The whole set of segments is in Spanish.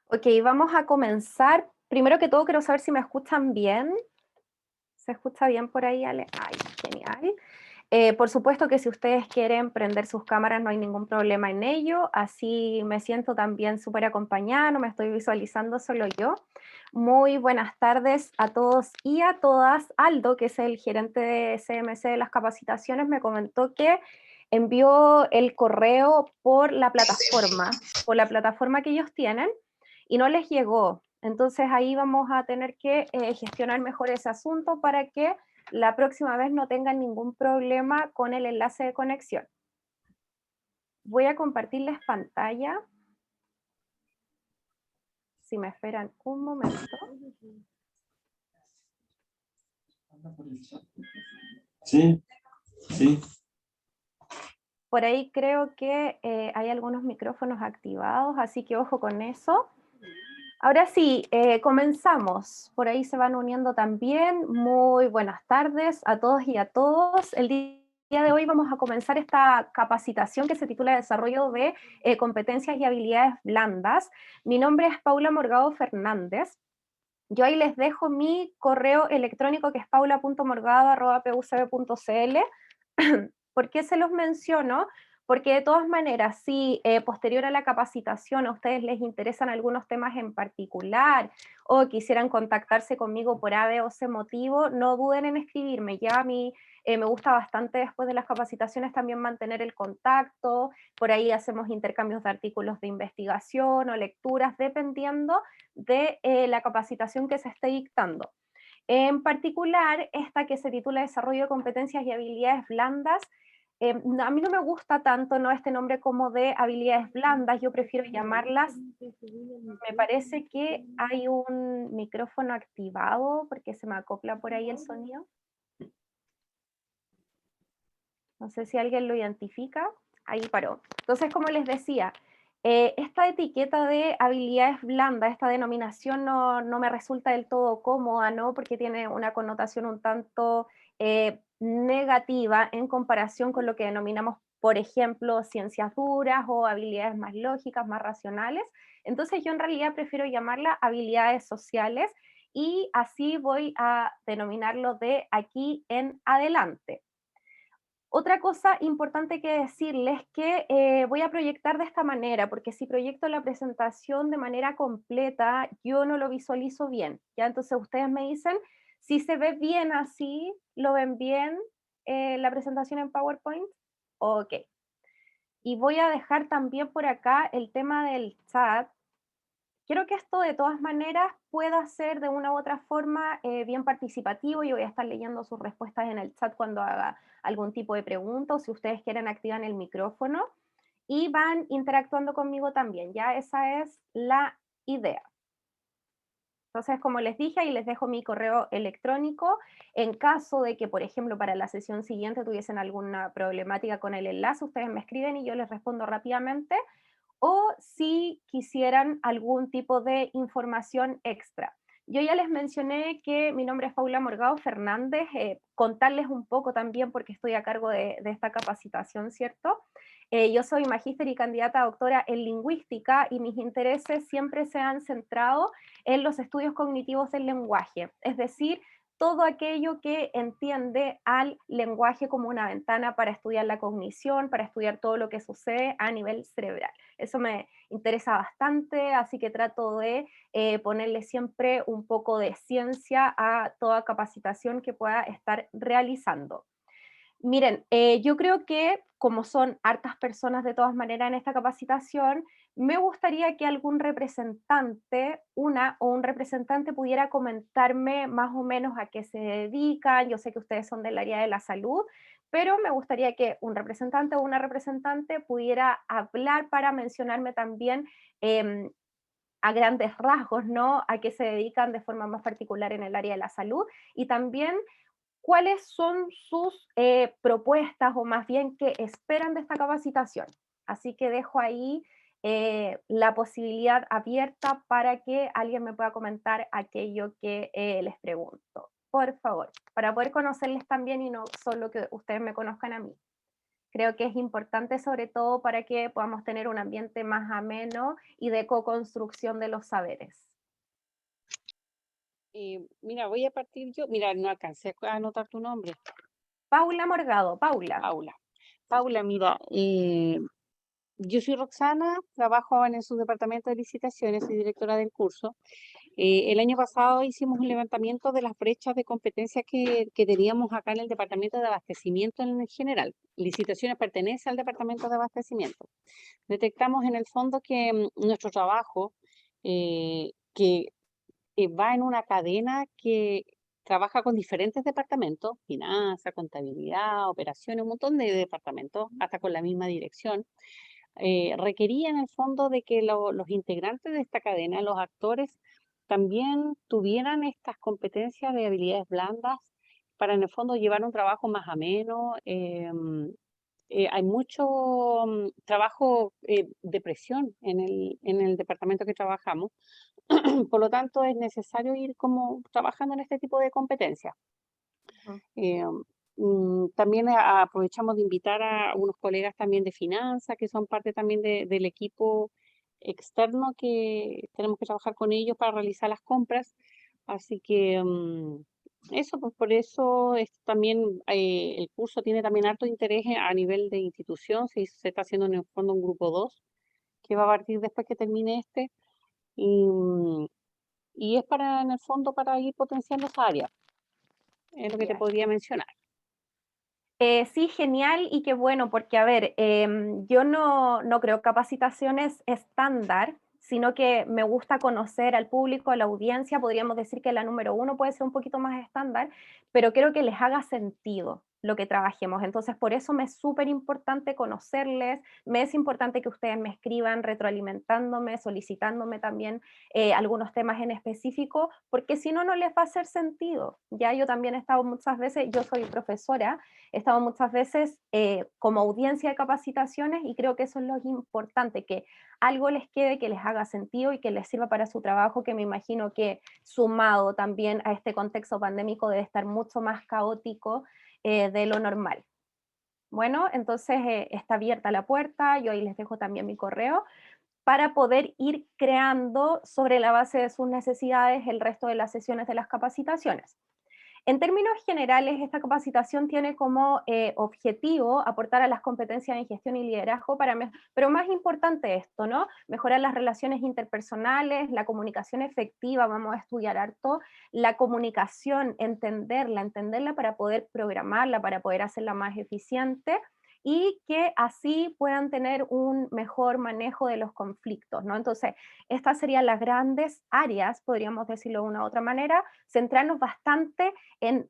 Ok, vamos a comenzar. Primero que todo, quiero saber si me escuchan bien. ¿Se escucha bien por ahí, Ale? Ay, genial. Por supuesto que si ustedes quieren prender sus cámaras no hay ningún problema en ello, así me siento también súper acompañada, no me estoy visualizando solo yo. Muy buenas tardes a todos y a todas. Aldo, que es el gerente de CMC de las capacitaciones, me comentó que envió el correo por la plataforma que ellos tienen, y no les llegó. Entonces ahí vamos a tener que gestionar mejor ese asunto para que la próxima vez no tengan ningún problema con el enlace de conexión. Voy a compartirles pantalla, si me esperan un momento. Sí, sí. Por ahí creo que hay algunos micrófonos activados, así que ojo con eso. Ahora sí, comenzamos. Por ahí se van uniendo también. Muy buenas tardes a todos y a todos. El día de hoy vamos a comenzar esta capacitación que se titula Desarrollo de Competencias y Habilidades Blandas. Mi nombre es Paula Morgado Fernández. Yo ahí les dejo mi correo electrónico, que es paula.morgado@pucb.cl. ¿Por qué se los menciono? Porque de todas maneras, si posterior a la capacitación a ustedes les interesan algunos temas en particular o quisieran contactarse conmigo por A, B o C motivo, no duden en escribirme. Ya a mí me gusta bastante después de las capacitaciones también mantener el contacto. Por ahí hacemos intercambios de artículos de investigación o lecturas, dependiendo de la capacitación que se esté dictando. En particular, esta que se titula Desarrollo de Competencias y Habilidades Blandas, a mí no me gusta tanto, ¿no?, este nombre como de habilidades blandas, yo prefiero llamarlas, me parece que hay un micrófono activado porque se me acopla por ahí el sonido. No sé si alguien lo identifica. Ahí paró. Entonces, como les decía, esta etiqueta de habilidades blandas, esta denominación no me resulta del todo cómoda, ¿no? Porque tiene una connotación un tanto negativa en comparación con lo que denominamos, por ejemplo, ciencias duras o habilidades más lógicas, más racionales. Entonces, yo en realidad prefiero llamarla habilidades sociales, y así voy a denominarlo de aquí en adelante. Otra cosa importante que decirles es que voy a proyectar de esta manera, porque si proyecto la presentación de manera completa, yo no lo visualizo bien, ¿ya? Entonces ustedes me dicen si se ve bien así, lo ven bien la presentación en PowerPoint. Ok. Y voy a dejar también por acá el tema del chat. Quiero que esto de todas maneras pueda ser de una u otra forma bien participativo. Yo voy a estar leyendo sus respuestas en el chat cuando haga algún tipo de pregunta, o si ustedes quieren activan el micrófono y van interactuando conmigo también. Ya esa es la idea. Entonces, como les dije, ahí les dejo mi correo electrónico. En caso de que, por ejemplo, para la sesión siguiente tuviesen alguna problemática con el enlace, ustedes me escriben y yo les respondo rápidamente, o si quisieran algún tipo de información extra. Yo ya les mencioné que mi nombre es Paula Morgado Fernández, contarles un poco también porque estoy a cargo de esta capacitación, ¿cierto? Yo soy magíster y candidata a doctora en lingüística, y mis intereses siempre se han centrado en los estudios cognitivos del lenguaje, es decir, todo aquello que entiende al lenguaje como una ventana para estudiar la cognición, para estudiar todo lo que sucede a nivel cerebral. Eso me interesa bastante, así que trato de ponerle siempre un poco de ciencia a toda capacitación que pueda estar realizando. Miren, yo creo que como son hartas personas de todas maneras en esta capacitación, me gustaría que algún representante, una o un representante, pudiera comentarme más o menos a qué se dedican. Yo sé que ustedes son del área de la salud, pero me gustaría que un representante o una representante pudiera hablar para mencionarme también em, a grandes rasgos, ¿no?, a qué se dedican de forma más particular en el área de la salud, y también cuáles son sus propuestas, o más bien qué esperan de esta capacitación. Así que dejo ahí la posibilidad abierta para que alguien me pueda comentar aquello que les pregunto. Por favor, para poder conocerles también y no solo que ustedes me conozcan a mí. Creo que es importante sobre todo para que podamos tener un ambiente más ameno y de co-construcción de los saberes. Mira, voy a partir yo. Mira, no alcancé a anotar tu nombre, Paula Morgado, Paula. Paula. Paula, mira, yo soy Roxana, trabajo en el subdepartamento de licitaciones, soy directora del curso. El año pasado hicimos un levantamiento de las brechas de competencia que teníamos acá en el departamento de abastecimiento en general. Licitaciones pertenece al departamento de abastecimiento. Detectamos en el fondo que nuestro trabajo, que va en una cadena que trabaja con diferentes departamentos, finanzas, contabilidad, operaciones, un montón de departamentos, hasta con la misma dirección, requería en el fondo de que los integrantes de esta cadena, los actores, también tuvieran estas competencias de habilidades blandas para en el fondo llevar un trabajo más ameno. Hay mucho trabajo de presión en el departamento que trabajamos. Por lo tanto, es necesario ir como trabajando en este tipo de competencias. Ujú. También aprovechamos de invitar a unos colegas también de finanzas, que son parte también del equipo externo que tenemos que trabajar con ellos para realizar las compras. Así que eso, pues por eso también el curso tiene también harto interés a nivel de institución. Se está haciendo en el fondo un grupo 2 que va a partir después que termine este. Y, y es para, en el fondo, para ir potenciando esa área. Es lo que te Ya. podría mencionar. Sí, genial y qué bueno, porque a ver, yo no creo capacitaciones estándar, sino que me gusta conocer al público, a la audiencia, podríamos decir que la número uno puede ser un poquito más estándar, pero quiero que les haga sentido lo que trabajemos. Entonces, por eso me es súper importante conocerles, me es importante que ustedes me escriban retroalimentándome, solicitándome también algunos temas en específico, porque si no, no les va a hacer sentido. Ya yo también he estado muchas veces, yo soy profesora, he estado muchas veces como audiencia de capacitaciones y creo que eso es lo importante, que algo les quede, que les haga sentido y que les sirva para su trabajo, que me imagino que sumado también a este contexto pandémico debe estar mucho más caótico de lo normal. Bueno, entonces está abierta la puerta, yo ahí les dejo también mi correo para poder ir creando sobre la base de sus necesidades el resto de las sesiones de las capacitaciones. En términos generales, esta capacitación tiene como objetivo aportar a las competencias en gestión y liderazgo, pero más importante esto, ¿no? Mejorar las relaciones interpersonales, la comunicación efectiva, vamos a estudiar harto, la comunicación, entenderla para poder programarla, para poder hacerla más eficiente y que así puedan tener un mejor manejo de los conflictos, ¿no? Entonces, estas serían las grandes áreas, podríamos decirlo de una u otra manera, centrarnos bastante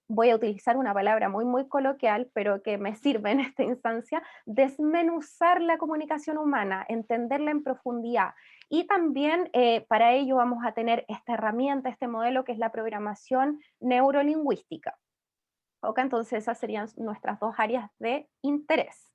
voy a utilizar una palabra muy coloquial, pero que me sirve en esta instancia, desmenuzar la comunicación humana, entenderla en profundidad. Y también para ello vamos a tener esta herramienta, este modelo que es la programación neurolingüística. ¿Ok? Entonces esas serían nuestras dos áreas de interés.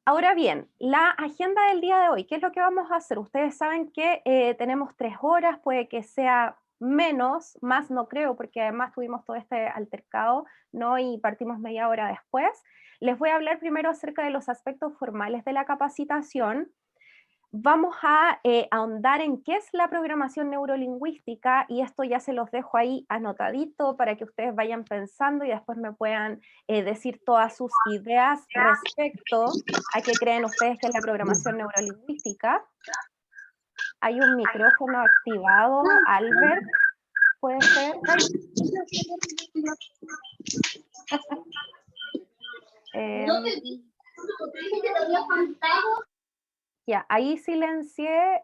Ahora bien, la agenda del día de hoy, ¿qué es lo que vamos a hacer? Ustedes saben que tenemos 3 horas, puede que sea menos, más no creo, porque además tuvimos todo este altercado, ¿no? Y partimos media hora después. Les voy a hablar primero acerca de los aspectos formales de la capacitación. Vamos a ahondar en qué es la programación neurolingüística y esto ya se los dejo ahí anotadito para que ustedes vayan pensando y después me puedan decir todas sus ideas respecto a qué creen ustedes que es la programación neurolingüística. Hay un micrófono activado, Albert, ¿puede ser? Eh, Ya, ahí silencié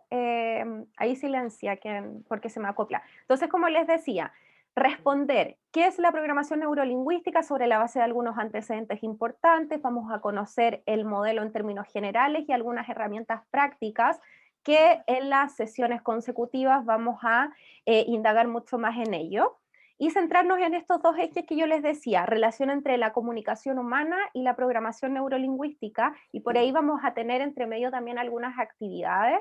porque se me acopla. Entonces, como les decía, responder qué es la programación neurolingüística sobre la base de algunos antecedentes importantes, vamos a conocer el modelo en términos generales y algunas herramientas prácticas que en las sesiones consecutivas vamos a indagar mucho más en ello y centrarnos en estos dos ejes que yo les decía, relación entre la comunicación humana y la programación neurolingüística, y por ahí vamos a tener entre medio también algunas actividades.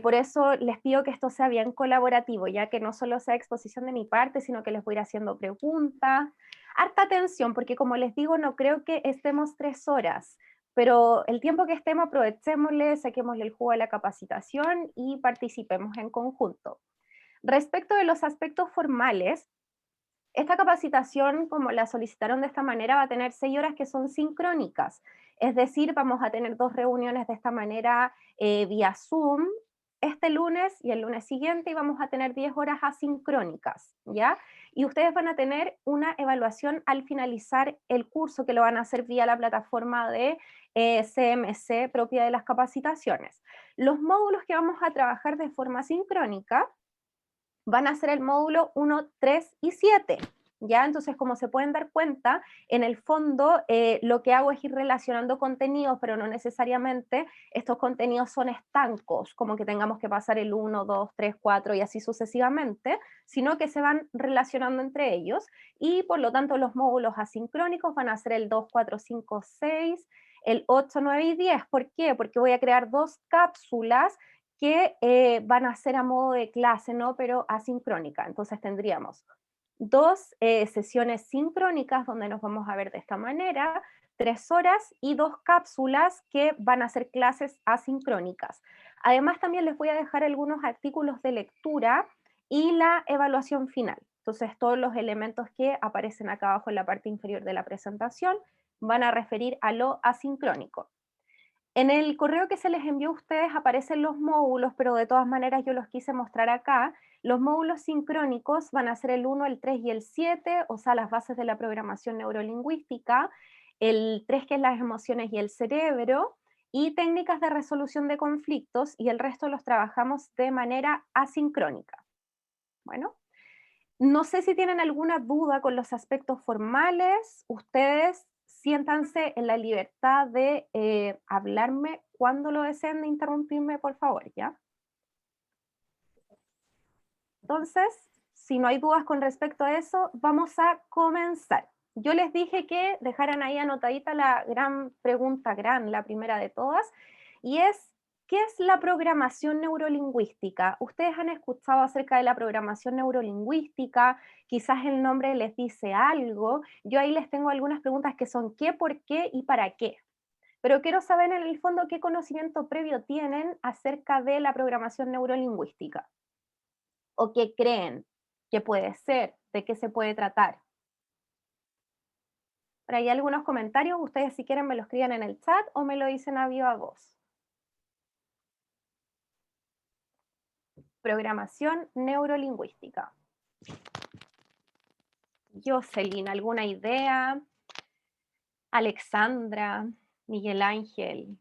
Por eso les pido que esto sea bien colaborativo, ya que no solo sea exposición de mi parte, sino que les voy a ir haciendo preguntas. harta atención, porque como les digo, no creo que estemos 3 horas, pero el tiempo que estemos aprovechémosle, saquémosle el jugo a la capacitación y participemos en conjunto. Respecto de los aspectos formales, esta capacitación, como la solicitaron de esta manera, va a tener 6 horas que son sincrónicas, es decir, vamos a tener 2 reuniones de esta manera vía Zoom, este lunes y el lunes siguiente, y vamos a tener 10 horas asincrónicas, ¿ya? Y ustedes van a tener una evaluación al finalizar el curso, que lo van a hacer vía la plataforma de CMC propia de las capacitaciones. Los módulos que vamos a trabajar de forma sincrónica van a ser el módulo 1, 3 y 7. ¿Ya? Entonces, como se pueden dar cuenta, en el fondo lo que hago es ir relacionando contenidos, pero no necesariamente estos contenidos son estancos, como que tengamos que pasar el 1, 2, 3, 4 y así sucesivamente, sino que se van relacionando entre ellos y por lo tanto los módulos asincrónicos van a ser el 2, 4, 5, 6, el 8, 9 y 10. ¿Por qué? Porque voy a crear 2 cápsulas que van a ser a modo de clase, ¿no? Pero asincrónica. Entonces tendríamos 2 sesiones sincrónicas donde nos vamos a ver de esta manera, 3 horas y 2 cápsulas que van a ser clases asincrónicas. Además también les voy a dejar algunos artículos de lectura y la evaluación final. Entonces todos los elementos que aparecen acá abajo en la parte inferior de la presentación van a referir a lo asincrónico. En el correo que se les envió a ustedes aparecen los módulos, pero de todas maneras yo los quise mostrar acá. Los módulos sincrónicos van a ser el 1, el 3 y el 7, o sea, las bases de la programación neurolingüística, el 3 que es las emociones y el cerebro, y técnicas de resolución de conflictos, y el resto los trabajamos de manera asincrónica. Bueno, no sé si tienen alguna duda con los aspectos formales. Ustedes siéntanse en la libertad de hablarme cuando lo deseen, de interrumpirme, por favor, ¿ya? Entonces, si no hay dudas con respecto a eso, vamos a comenzar. Yo les dije que dejaran ahí anotadita la gran pregunta, la primera de todas, y es, ¿qué es la programación neurolingüística? Ustedes han escuchado acerca de la programación neurolingüística, quizás el nombre les dice algo. Yo ahí les tengo algunas preguntas que son ¿qué, por qué y para qué? Pero quiero saber en el fondo qué conocimiento previo tienen acerca de la programación neurolingüística, o qué creen que puede ser, de qué se puede tratar. Por ahí algunos comentarios, ustedes si quieren me lo escriban en el chat o me lo dicen a viva voz. Programación neurolingüística. Jocelyn, ¿alguna idea? Alexandra, Miguel Ángel.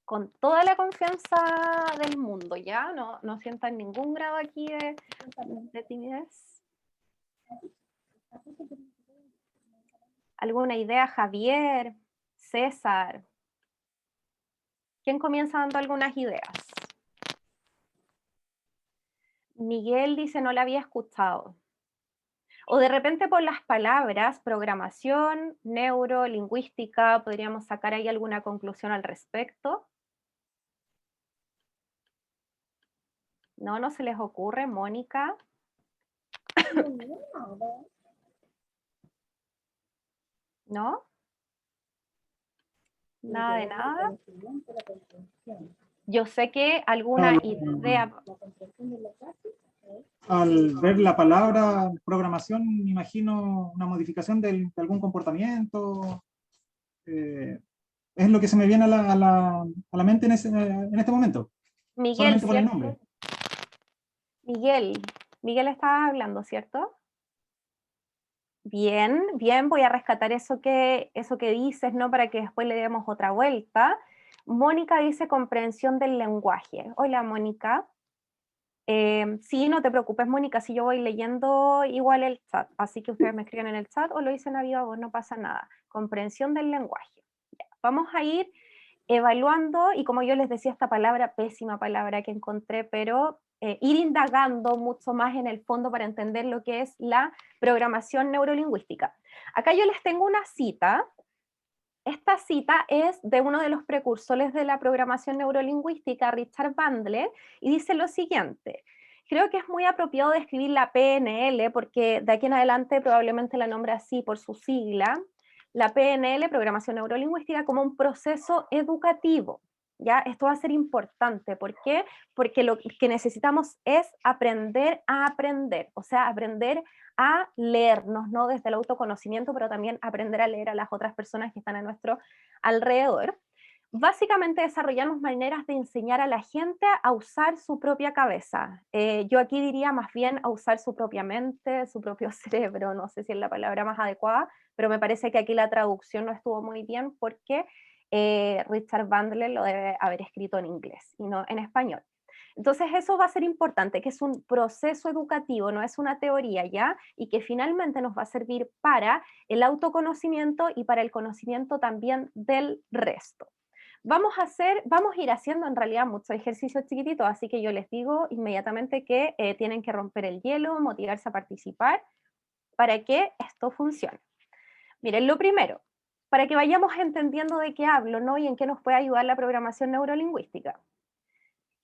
Con toda la confianza del mundo, ¿ya? No sientan ningún grado aquí de timidez. ¿Alguna idea, Javier? César. ¿Quién comienza dando algunas ideas? Miguel dice, no la había escuchado. O de repente por las palabras, programación, neurolingüística, podríamos sacar ahí alguna conclusión al respecto. No se les ocurre, Mónica. ¿No? Nada de nada. Yo sé que alguna idea... Al ver la palabra programación, me imagino una modificación de algún comportamiento. Es lo que se me viene a la mente en este momento. Miguel, solamente por el ¿cierto? nombre. Miguel estaba hablando, ¿cierto? Bien, voy a rescatar eso que dices, ¿no? Para que después le demos otra vuelta. Mónica dice comprensión del lenguaje. Hola, Mónica. Sí, no te preocupes, Mónica, si yo voy leyendo igual el chat, así que ustedes me escriben en el chat o lo dicen a viva voz, no pasa nada. Comprensión del lenguaje. Ya, vamos a ir evaluando, y como yo les decía, esta palabra, pésima palabra que encontré, pero ir indagando mucho más en el fondo para entender lo que es la programación neurolingüística. Acá yo les tengo una cita. Esta cita es de uno de los precursores de la programación neurolingüística, Richard Bandler, y dice lo siguiente: creo que es muy apropiado describir la PNL, porque de aquí en adelante probablemente la nombre así por su sigla, la PNL, Programación Neurolingüística, como un proceso educativo. ¿Ya? Esto va a ser importante. ¿Por qué? Porque lo que necesitamos es aprender a aprender, o sea, aprender a leernos, ¿no? Desde el autoconocimiento, pero también aprender a leer a las otras personas que están a nuestro alrededor. Básicamente desarrollamos maneras de enseñar a la gente a usar su propia cabeza. Yo aquí diría más bien a usar su propia mente, su propio cerebro, no sé si es la palabra más adecuada, pero me parece que aquí la traducción no estuvo muy bien porque Richard Bandler lo debe haber escrito en inglés y no en español. Entonces eso va a ser importante, que es un proceso educativo, no es una teoría ya, y que finalmente nos va a servir para el autoconocimiento y para el conocimiento también del resto. Vamos a ir haciendo en realidad muchos ejercicios chiquititos, así que yo les digo inmediatamente que tienen que romper el hielo, motivarse a participar para que esto funcione. Miren, lo primero, para que vayamos entendiendo de qué hablo, ¿no? Y en qué nos puede ayudar la programación neurolingüística.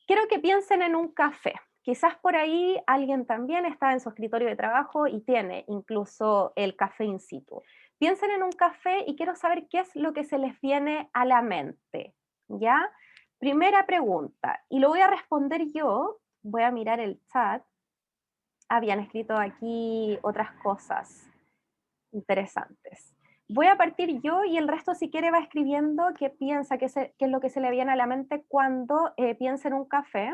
Quiero que piensen en un café. Quizás por ahí alguien también está en su escritorio de trabajo y tiene incluso el café in situ. Piensen en un café y quiero saber qué es lo que se les viene a la mente, ¿ya? Primera pregunta, y lo voy a responder yo, voy a mirar el chat. Habían escrito aquí otras cosas interesantes. Voy a partir yo y el resto si quiere va escribiendo qué piensa, qué es lo que se le viene a la mente cuando piensa en un café.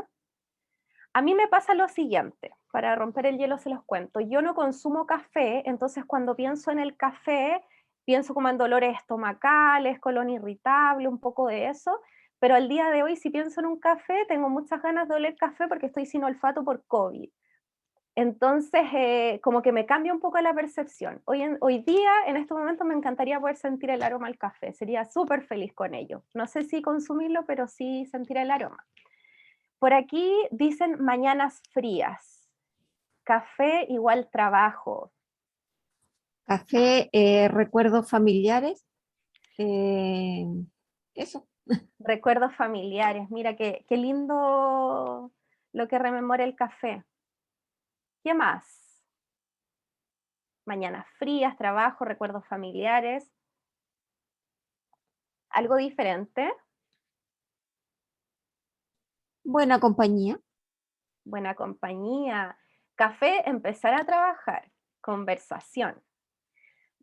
A mí me pasa lo siguiente, para romper el hielo se los cuento. Yo no consumo café, entonces cuando pienso en el café, pienso como en dolores estomacales, colon irritable, un poco de eso, pero al día de hoy si pienso en un café, tengo muchas ganas de oler café porque estoy sin olfato por COVID. Entonces, como que me cambia un poco la percepción. Hoy día, en este momento, me encantaría poder sentir el aroma al café. Sería súper feliz con ello. No sé si consumirlo, pero sí sentir el aroma. Por aquí dicen mañanas frías. Café igual trabajo. Café, recuerdos familiares. eh, Eso. Recuerdos familiares. Mira qué lindo lo que rememora el café. ¿Qué más? Mañanas frías, trabajo, recuerdos familiares. ¿Algo diferente? Buena compañía. Buena compañía. Café, empezar a trabajar. Conversación.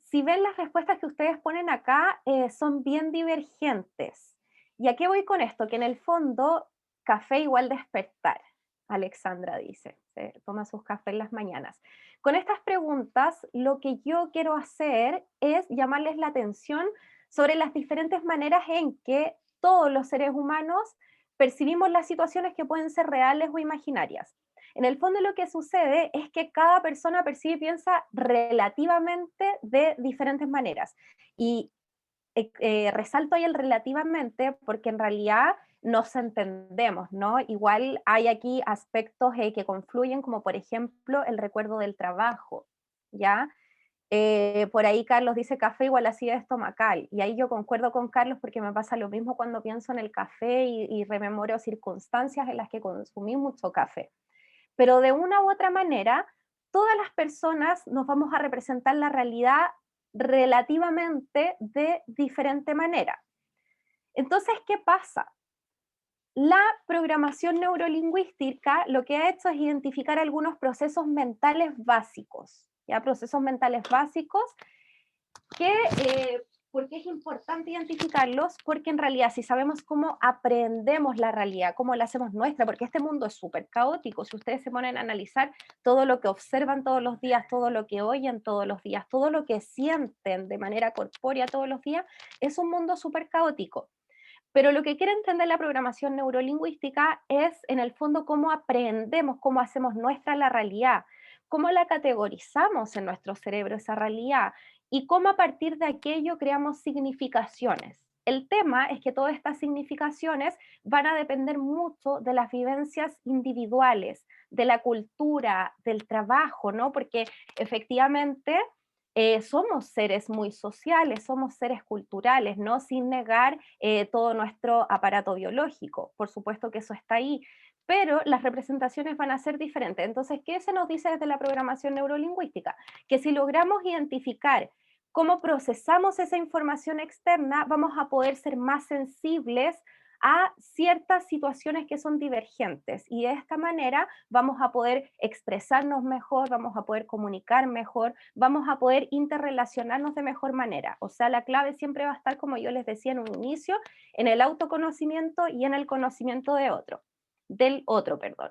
Si ven las respuestas que ustedes ponen acá, son bien divergentes. ¿Y a qué voy con esto? Que en el fondo, café igual despertar, Alexandra dice, se toma sus cafés en las mañanas. Con estas preguntas, lo que yo quiero hacer es llamarles la atención sobre las diferentes maneras en que todos los seres humanos percibimos las situaciones que pueden ser reales o imaginarias. En el fondo lo que sucede es que cada persona percibe y piensa relativamente de diferentes maneras. Y resalto ahí el relativamente porque en realidad nos entendemos, ¿no? Igual hay aquí aspectos que confluyen, como por ejemplo el recuerdo del trabajo, ¿ya? Por ahí Carlos dice café igual acidez estomacal, y ahí yo concuerdo con Carlos porque me pasa lo mismo cuando pienso en el café y rememoro circunstancias en las que consumí mucho café. Pero de una u otra manera, todas las personas nos vamos a representar la realidad relativamente de diferente manera. Entonces, ¿qué pasa? La programación neurolingüística lo que ha hecho es identificar algunos procesos mentales básicos, ¿ya? Procesos mentales básicos que, ¿por qué es importante identificarlos? Porque en realidad si sabemos cómo aprendemos la realidad, cómo la hacemos nuestra, porque este mundo es súper caótico, si ustedes se ponen a analizar todo lo que observan todos los días, todo lo que oyen todos los días, todo lo que sienten de manera corpórea todos los días, es un mundo súper caótico. Pero lo que quiere entender la programación neurolingüística es, en el fondo, cómo aprendemos, cómo hacemos nuestra la realidad, cómo la categorizamos en nuestro cerebro esa realidad y cómo a partir de aquello creamos significaciones. El tema es que todas estas significaciones van a depender mucho de las vivencias individuales, de la cultura, del trabajo, ¿no? Porque efectivamente somos seres muy sociales, somos seres culturales, ¿no? Sin negar todo nuestro aparato biológico. Por supuesto que eso está ahí, pero las representaciones van a ser diferentes. Entonces, ¿qué se nos dice desde la programación neurolingüística? Que si logramos identificar cómo procesamos esa información externa, vamos a poder ser más sensibles a ciertas situaciones que son divergentes y de esta manera vamos a poder expresarnos mejor, vamos a poder comunicar mejor, vamos a poder interrelacionarnos de mejor manera. O sea, la clave siempre va a estar, como yo les decía en un inicio, en el autoconocimiento y en el conocimiento del otro, perdón.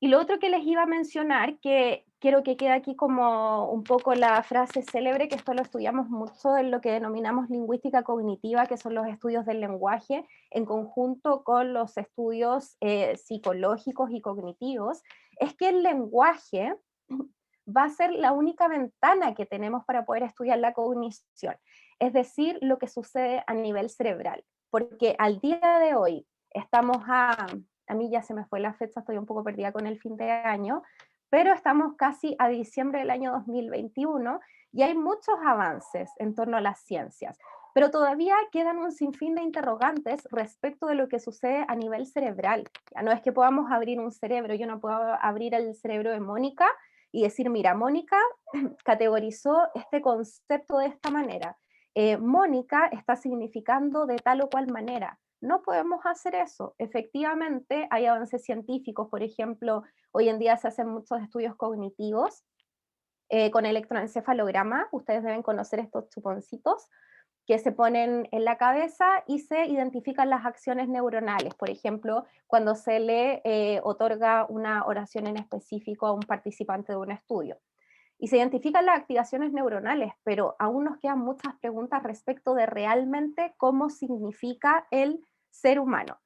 Y lo otro que les iba a mencionar, que quiero que quede aquí como un poco la frase célebre, que esto lo estudiamos mucho en lo que denominamos lingüística cognitiva, que son los estudios del lenguaje, en conjunto con los estudios psicológicos y cognitivos, es que el lenguaje va a ser la única ventana que tenemos para poder estudiar la cognición, es decir, lo que sucede a nivel cerebral, porque al día de hoy estamos a mí ya se me fue la fecha, estoy un poco perdida con el fin de año, pero estamos casi a diciembre del año 2021 y hay muchos avances en torno a las ciencias, pero todavía quedan un sinfín de interrogantes respecto de lo que sucede a nivel cerebral. Ya no es que podamos abrir un cerebro, yo no puedo abrir el cerebro de Mónica y decir, mira, Mónica categorizó este concepto de esta manera. Mónica está significando de tal o cual manera. No podemos hacer eso. Efectivamente, hay avances científicos, por ejemplo, hoy en día se hacen muchos estudios cognitivos con electroencefalograma. Ustedes deben conocer estos chuponcitos que se ponen en la cabeza y se identifican las acciones neuronales. Por ejemplo, cuando se le otorga una oración en específico a un participante de un estudio. Y se identifican las activaciones neuronales, pero aún nos quedan muchas preguntas respecto de realmente cómo significa el ser humano.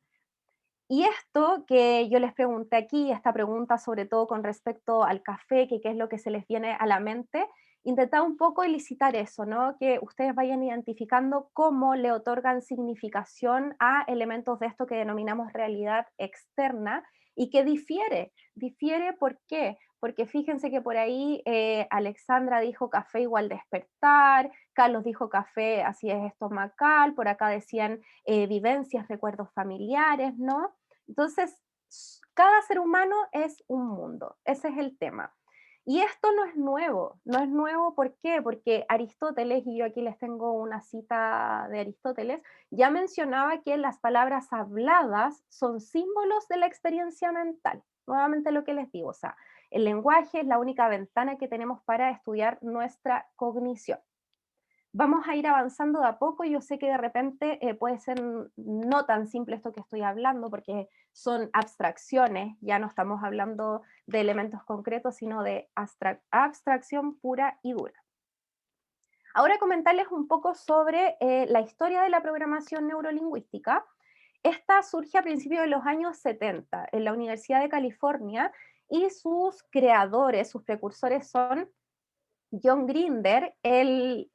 Y esto que yo les pregunté aquí, esta pregunta sobre todo con respecto al café, que qué es lo que se les viene a la mente, intentaba un poco elicitar eso, ¿no? Que ustedes vayan identificando cómo le otorgan significación a elementos de esto que denominamos realidad externa y que difiere. Difiere, ¿por qué? Porque fíjense que por ahí Alexandra dijo café igual despertar, Carlos dijo café así es estomacal, por acá decían vivencias, recuerdos familiares, ¿no? Entonces, cada ser humano es un mundo, ese es el tema. Y esto no es nuevo, ¿por qué? Porque Aristóteles, y yo aquí les tengo una cita de Aristóteles, ya mencionaba que las palabras habladas son símbolos de la experiencia mental. Nuevamente lo que les digo, o sea, el lenguaje es la única ventana que tenemos para estudiar nuestra cognición. Vamos a ir avanzando de a poco. Yo sé que de repente puede ser no tan simple esto que estoy hablando, porque son abstracciones, ya no estamos hablando de elementos concretos, sino de abstracción pura y dura. Ahora comentarles un poco sobre la historia de la programación neurolingüística. Esta surge a principios de los años 70 en la Universidad de California y sus creadores, sus precursores son John Grinder, el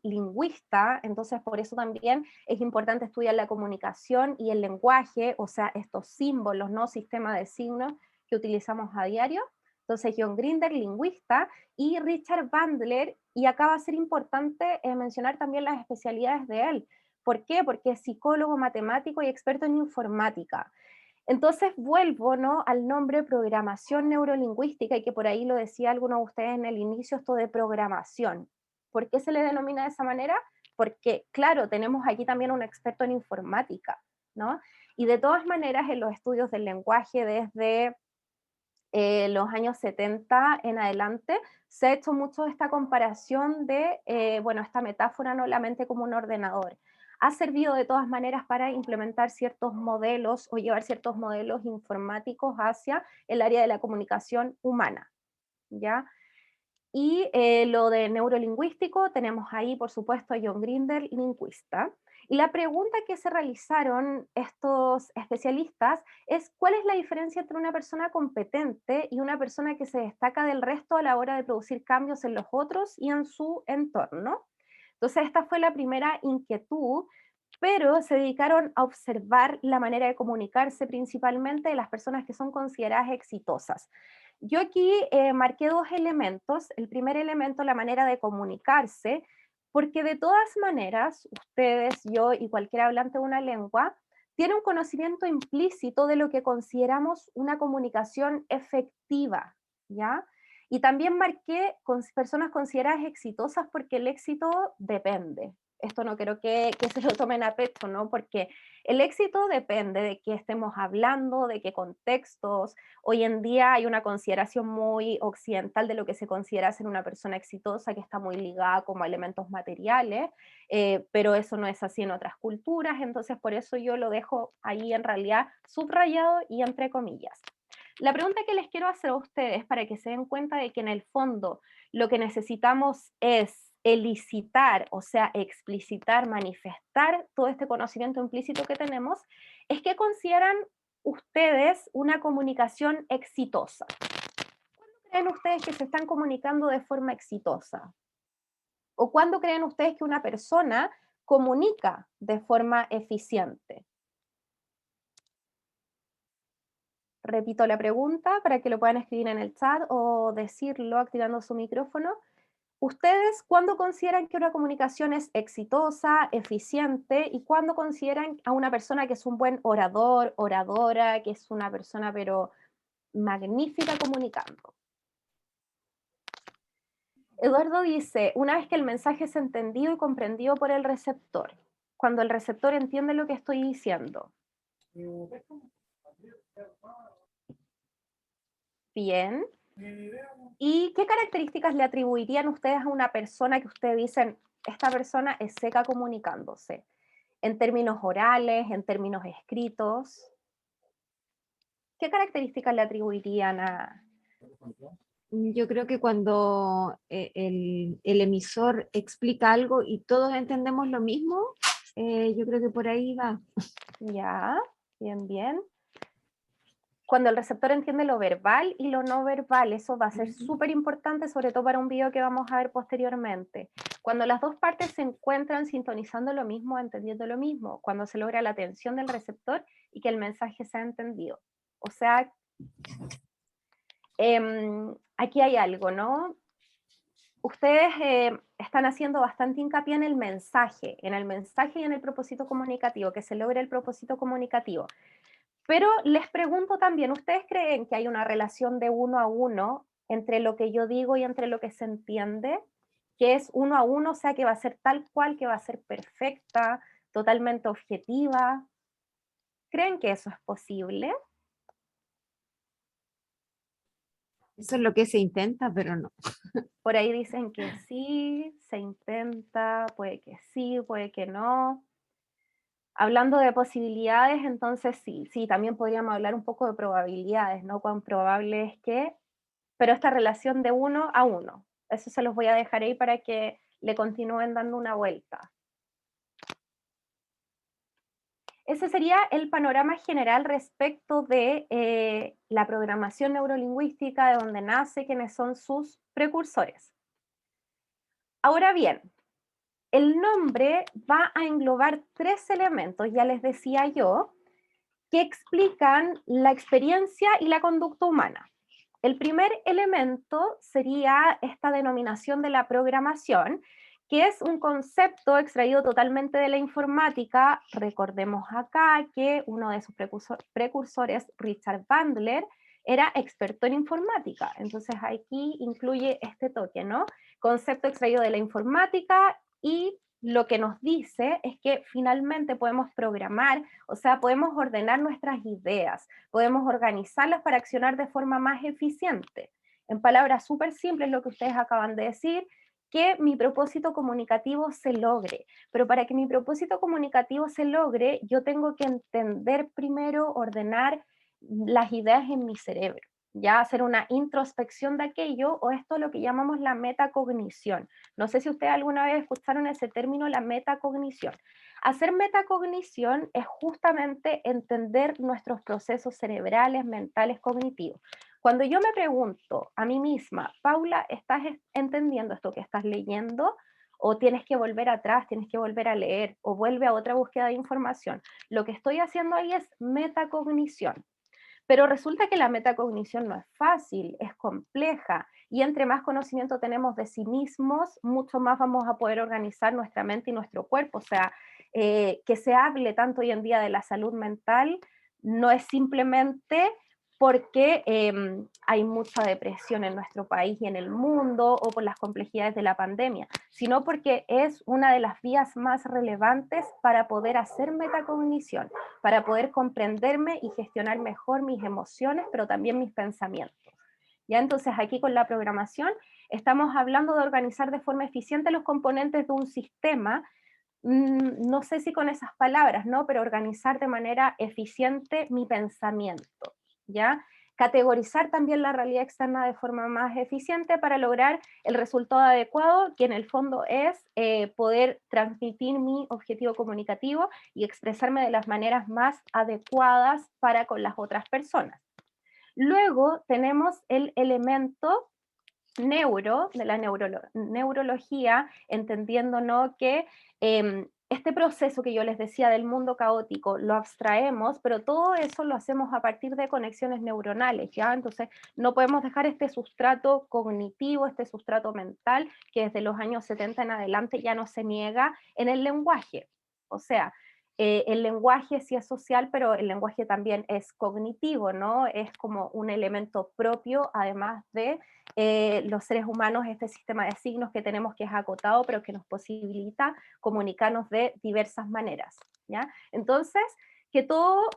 lingüista, entonces por eso también es importante estudiar la comunicación y el lenguaje, o sea, estos símbolos, ¿no? Sistema de signos que utilizamos a diario. Entonces John Grinder, lingüista, y Richard Bandler, y acá va a ser importante mencionar también las especialidades de él. ¿Por qué? Porque es psicólogo, matemático y experto en informática. Entonces vuelvo, ¿no?, al nombre programación neurolingüística y que por ahí lo decía alguno de ustedes en el inicio, esto de programación. ¿Por qué se le denomina de esa manera? Porque, claro, tenemos aquí también un experto en informática, ¿no? Y de todas maneras, en los estudios del lenguaje desde los años 70 en adelante, se ha hecho mucho esta comparación de, bueno, esta metáfora, ¿no?, la mente como un ordenador. Ha servido de todas maneras para implementar ciertos modelos o llevar ciertos modelos informáticos hacia el área de la comunicación humana, ¿ya? Y lo de neurolingüístico, tenemos ahí, por supuesto, a John Grinder, lingüista. Y la pregunta que se realizaron estos especialistas es cuál es la diferencia entre una persona competente y una persona que se destaca del resto a la hora de producir cambios en los otros y en su entorno. Entonces, esta fue la primera inquietud, pero se dedicaron a observar la manera de comunicarse principalmente de las personas que son consideradas exitosas. Yo aquí marqué dos elementos. El primer elemento, la manera de comunicarse, porque de todas maneras, ustedes, yo y cualquier hablante de una lengua, tiene un conocimiento implícito de lo que consideramos una comunicación efectiva, ¿ya? Y también marqué con personas consideradas exitosas porque el éxito depende. Esto no quiero que se lo tomen a pecho, ¿no? Porque el éxito depende de qué estemos hablando, de qué contextos. Hoy en día hay una consideración muy occidental de lo que se considera ser una persona exitosa, que está muy ligada como a elementos materiales, pero eso no es así en otras culturas, entonces por eso yo lo dejo ahí en realidad subrayado y entre comillas. La pregunta que les quiero hacer a ustedes para que se den cuenta de que en el fondo lo que necesitamos es elicitar, o sea, explicitar, manifestar todo este conocimiento implícito que tenemos, es que consideran ustedes una comunicación exitosa. ¿Cuándo creen ustedes que se están comunicando de forma exitosa? ¿O cuándo creen ustedes que una persona comunica de forma eficiente? Repito la pregunta para que lo puedan escribir en el chat o decirlo activando su micrófono. ¿Ustedes cuándo consideran que una comunicación es exitosa, eficiente, y cuándo consideran a una persona que es un buen orador, oradora, que es una persona pero magnífica comunicando? Eduardo dice, una vez que el mensaje es entendido y comprendido por el receptor, cuando el receptor entiende lo que estoy diciendo. Bien. ¿Y qué características le atribuirían ustedes a una persona que ustedes dicen, esta persona es seca comunicándose? En términos orales, en términos escritos. ¿Qué características le atribuirían a...? Yo creo que cuando el emisor explica algo y todos entendemos lo mismo, yo creo que por ahí va. Ya, bien, bien. Cuando el receptor entiende lo verbal y lo no verbal, eso va a ser súper importante, sobre todo para un video que vamos a ver posteriormente. Cuando las dos partes se encuentran sintonizando lo mismo, entendiendo lo mismo, cuando se logra la atención del receptor y que el mensaje sea entendido. O sea, aquí hay algo, ¿no? Ustedes están haciendo bastante hincapié en el mensaje y en el propósito comunicativo, que se logre el propósito comunicativo. Pero les pregunto también, ¿ustedes creen que hay una relación de 1 a 1 entre lo que yo digo y entre lo que se entiende? Que es 1 a 1, o sea, que va a ser tal cual, que va a ser perfecta, totalmente objetiva. ¿Creen que eso es posible? Eso es lo que se intenta, pero no. Por ahí dicen que sí, se intenta, puede que sí, puede que no. Hablando de posibilidades, entonces sí, también podríamos hablar un poco de probabilidades, ¿no? Cuán probable es que, pero esta relación de 1 a 1, eso se los voy a dejar ahí para que le continúen dando una vuelta. Ese sería el panorama general respecto de la programación neurolingüística, de donde nace, quiénes son sus precursores. Ahora bien, el nombre va a englobar 3 elementos, ya les decía yo, que explican la experiencia y la conducta humana. El primer elemento sería esta denominación de la programación, que es un concepto extraído totalmente de la informática. Recordemos acá que uno de sus precursores, Richard Bandler, era experto en informática. Entonces aquí incluye este toque, ¿no? Concepto extraído de la informática, y lo que nos dice es que finalmente podemos programar, o sea, podemos ordenar nuestras ideas, podemos organizarlas para accionar de forma más eficiente. En palabras súper simples, lo que ustedes acaban de decir, que mi propósito comunicativo se logre. Pero para que mi propósito comunicativo se logre, yo tengo que entender primero, ordenar las ideas en mi cerebro, ya hacer una introspección de aquello, o esto es lo que llamamos la metacognición. No sé si ustedes alguna vez escucharon ese término, la metacognición. Hacer metacognición es justamente entender nuestros procesos cerebrales, mentales, cognitivos. Cuando yo me pregunto a mí misma, Paula, ¿estás entendiendo esto que estás leyendo? ¿O tienes que volver atrás, tienes que volver a leer, o vuelve a otra búsqueda de información? Lo que estoy haciendo ahí es metacognición. Pero resulta que la metacognición no es fácil, es compleja, y entre más conocimiento tenemos de sí mismos, mucho más vamos a poder organizar nuestra mente y nuestro cuerpo. O sea, que se hable tanto hoy en día de la salud mental no es simplemente porque hay mucha depresión en nuestro país y en el mundo o por las complejidades de la pandemia, sino porque es una de las vías más relevantes para poder hacer metacognición, para poder comprenderme y gestionar mejor mis emociones, pero también mis pensamientos. ¿Ya? Entonces aquí con la programación estamos hablando de organizar de forma eficiente los componentes de un sistema, no sé si con esas palabras, ¿no? Pero organizar de manera eficiente mi pensamiento, ¿ya? Categorizar también la realidad externa de forma más eficiente para lograr el resultado adecuado, que en el fondo es poder transmitir mi objetivo comunicativo y expresarme de las maneras más adecuadas para con las otras personas. Luego tenemos el elemento neuro, de la neurología, entendiendo, ¿no?, que este proceso que yo les decía del mundo caótico lo abstraemos, pero todo eso lo hacemos a partir de conexiones neuronales, ¿ya? Entonces no podemos dejar este sustrato cognitivo, este sustrato mental, que desde los años 70 en adelante ya no se niega en el lenguaje. O sea, el lenguaje sí es social, pero el lenguaje también es cognitivo, ¿no? Es como un elemento propio, además de los seres humanos, este sistema de signos que tenemos que es acotado, pero que nos posibilita comunicarnos de diversas maneras, ¿ya? Entonces, que todo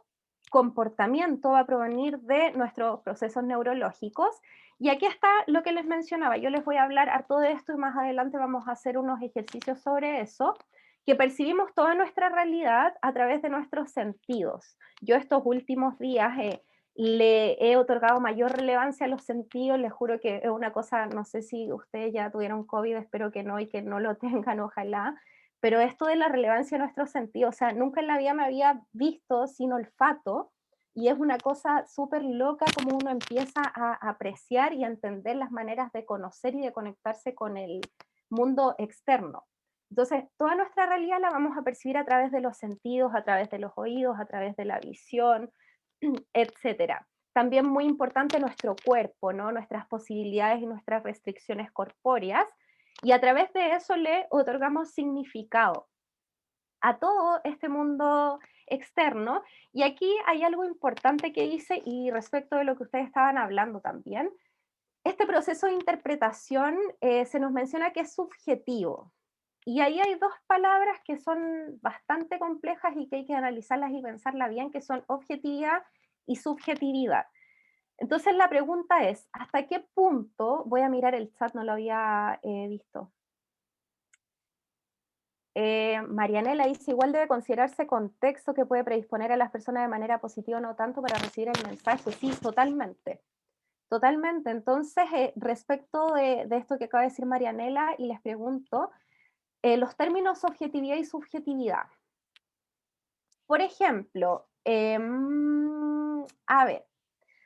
comportamiento va a provenir de nuestros procesos neurológicos, y aquí está lo que les mencionaba. Yo les voy a hablar harto de esto y más adelante vamos a hacer unos ejercicios sobre eso, que percibimos toda nuestra realidad a través de nuestros sentidos. Yo estos últimos días le he otorgado mayor relevancia a los sentidos, les juro que es una cosa, no sé si ustedes ya tuvieron COVID, espero que no y que no lo tengan, ojalá, pero esto de la relevancia de nuestros sentidos, o sea, nunca en la vida me había visto sin olfato, y es una cosa súper loca como uno empieza a apreciar y a entender las maneras de conocer y de conectarse con el mundo externo. Entonces, toda nuestra realidad la vamos a percibir a través de los sentidos, a través de los oídos, a través de la visión, etcétera. También muy importante nuestro cuerpo, ¿no? Nuestras posibilidades y nuestras restricciones corpóreas, y a través de eso le otorgamos significado a todo este mundo externo. Y aquí hay algo importante que dice, y respecto de lo que ustedes estaban hablando también, este proceso de interpretación se nos menciona que es subjetivo. Y ahí hay dos palabras que son bastante complejas y que hay que analizarlas y pensarlas bien, que son objetividad y subjetividad. Entonces la pregunta es, ¿hasta qué punto? Voy a mirar el chat, no lo había visto. Marianela dice, igual debe considerarse contexto que puede predisponer a las personas de manera positiva, no tanto para recibir el mensaje. Sí, totalmente. Totalmente. Entonces, respecto de esto que acaba de decir Marianela, y les pregunto, los términos objetividad y subjetividad. Por ejemplo, a ver,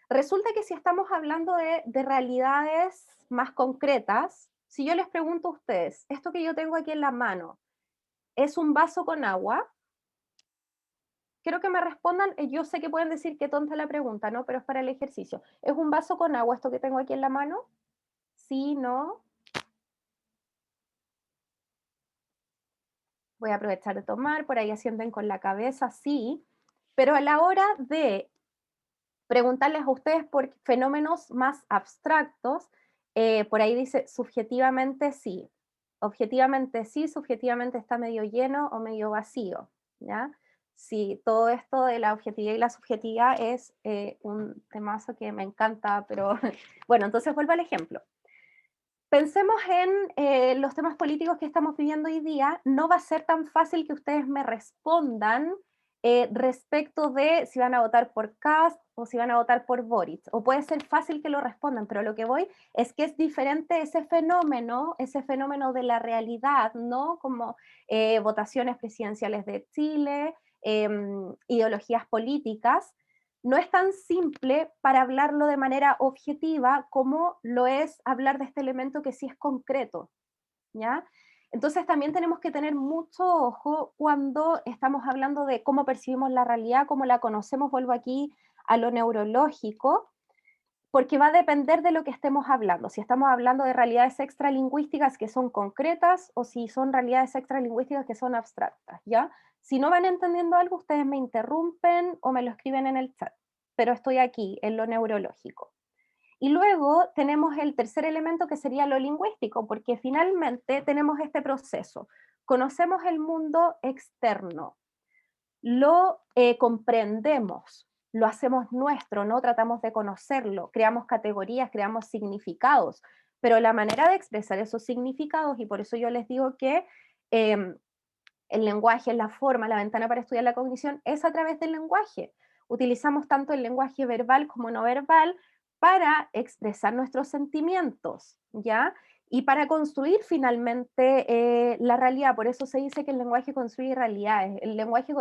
resulta que si estamos hablando de realidades más concretas, si yo les pregunto a ustedes, esto que yo tengo aquí en la mano, ¿es un vaso con agua? Quiero que me respondan, yo sé que pueden decir qué tonta la pregunta, ¿no? Pero es para el ejercicio. ¿Es un vaso con agua esto que tengo aquí en la mano? Sí, no. Voy a aprovechar de tomar, por ahí asienten con la cabeza, sí. Pero a la hora de preguntarles a ustedes por fenómenos más abstractos, por ahí dice subjetivamente sí. Objetivamente sí, subjetivamente está medio lleno o medio vacío, ¿ya? Sí, todo esto de la objetividad y la subjetividad es un temazo que me encanta, pero bueno, entonces vuelvo al ejemplo. Pensemos en los temas políticos que estamos viviendo hoy día. No va a ser tan fácil que ustedes me respondan respecto de si van a votar por Kast o si van a votar por Boric. O puede ser fácil que lo respondan, pero lo que voy es que es diferente ese fenómeno de la realidad, ¿no? Como votaciones presidenciales de Chile, ideologías políticas. No es tan simple para hablarlo de manera objetiva como lo es hablar de este elemento que sí es concreto, ¿ya? Entonces también tenemos que tener mucho ojo cuando estamos hablando de cómo percibimos la realidad, cómo la conocemos, vuelvo aquí a lo neurológico, porque va a depender de lo que estemos hablando. Si estamos hablando de realidades extralingüísticas que son concretas o si son realidades extralingüísticas que son abstractas, ¿ya? Si no van entendiendo algo, ustedes me interrumpen o me lo escriben en el chat, pero estoy aquí, en lo neurológico. Y luego tenemos el tercer elemento que sería lo lingüístico, porque finalmente tenemos este proceso. Conocemos el mundo externo, lo comprendemos, lo hacemos nuestro, ¿no? Tratamos de conocerlo, creamos categorías, creamos significados, pero la manera de expresar esos significados, y por eso yo les digo que el lenguaje, la forma, la ventana para estudiar la cognición es a través del lenguaje. Utilizamos tanto el lenguaje verbal como no verbal para expresar nuestros sentimientos, ¿ya? Y para construir finalmente la realidad. Por eso se dice que el lenguaje construye realidades. El lenguaje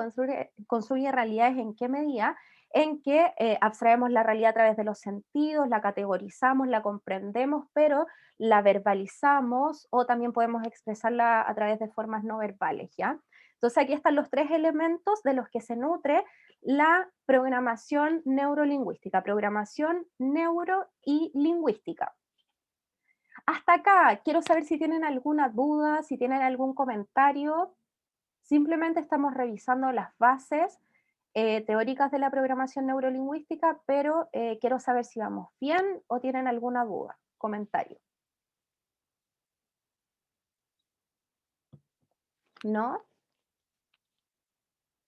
construye realidades ¿en qué medida? En que abstraemos la realidad a través de los sentidos, la categorizamos, la comprendemos, pero la verbalizamos o también podemos expresarla a través de formas no verbales, ¿ya? Entonces aquí están los tres elementos de los que se nutre la programación neurolingüística, programación neuro y lingüística. Hasta acá, quiero saber si tienen alguna duda, si tienen algún comentario. Simplemente estamos revisando las bases teóricas de la programación neurolingüística, pero quiero saber si vamos bien o tienen alguna duda, comentario. ¿No?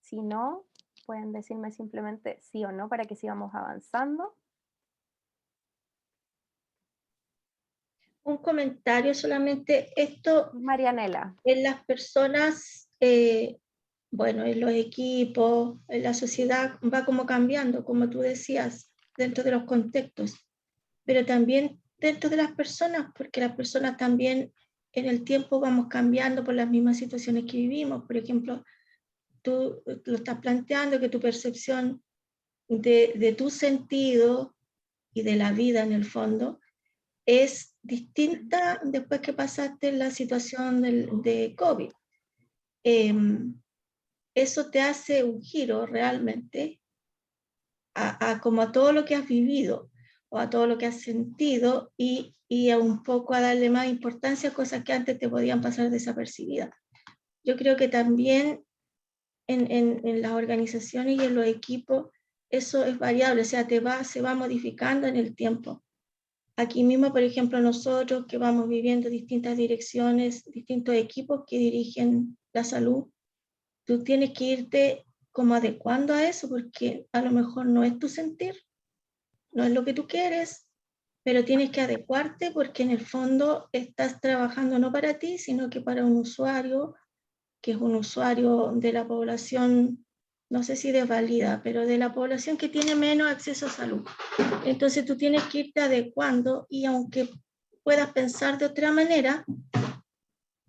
Si no, pueden decirme simplemente sí o no para que sigamos avanzando. Un comentario solamente, esto Marianela. en las personas, bueno, en los equipos, en la sociedad va como cambiando, como tú decías, dentro de los contextos, pero también dentro de las personas, porque las personas también en el tiempo vamos cambiando por las mismas situaciones que vivimos. Por ejemplo, tú lo estás planteando, que tu percepción de tu sentido y de la vida en el fondo es distinta después que pasaste la situación de COVID. Eso te hace un giro realmente como a todo lo que has vivido o a todo lo que has sentido y a un poco a darle más importancia a cosas que antes te podían pasar desapercibidas. Yo creo que también en las organizaciones y en los equipos eso es variable, o sea, se va modificando en el tiempo. Aquí mismo, por ejemplo, nosotros que vamos viviendo distintas direcciones, distintos equipos que dirigen la salud, tú tienes que irte como adecuando a eso, porque a lo mejor no es tu sentir, no es lo que tú quieres, pero tienes que adecuarte porque en el fondo estás trabajando no para ti, sino que para un usuario, que es un usuario de la población, no sé si desvalida, pero de la población que tiene menos acceso a salud. Entonces tú tienes que irte adecuando y aunque puedas pensar de otra manera,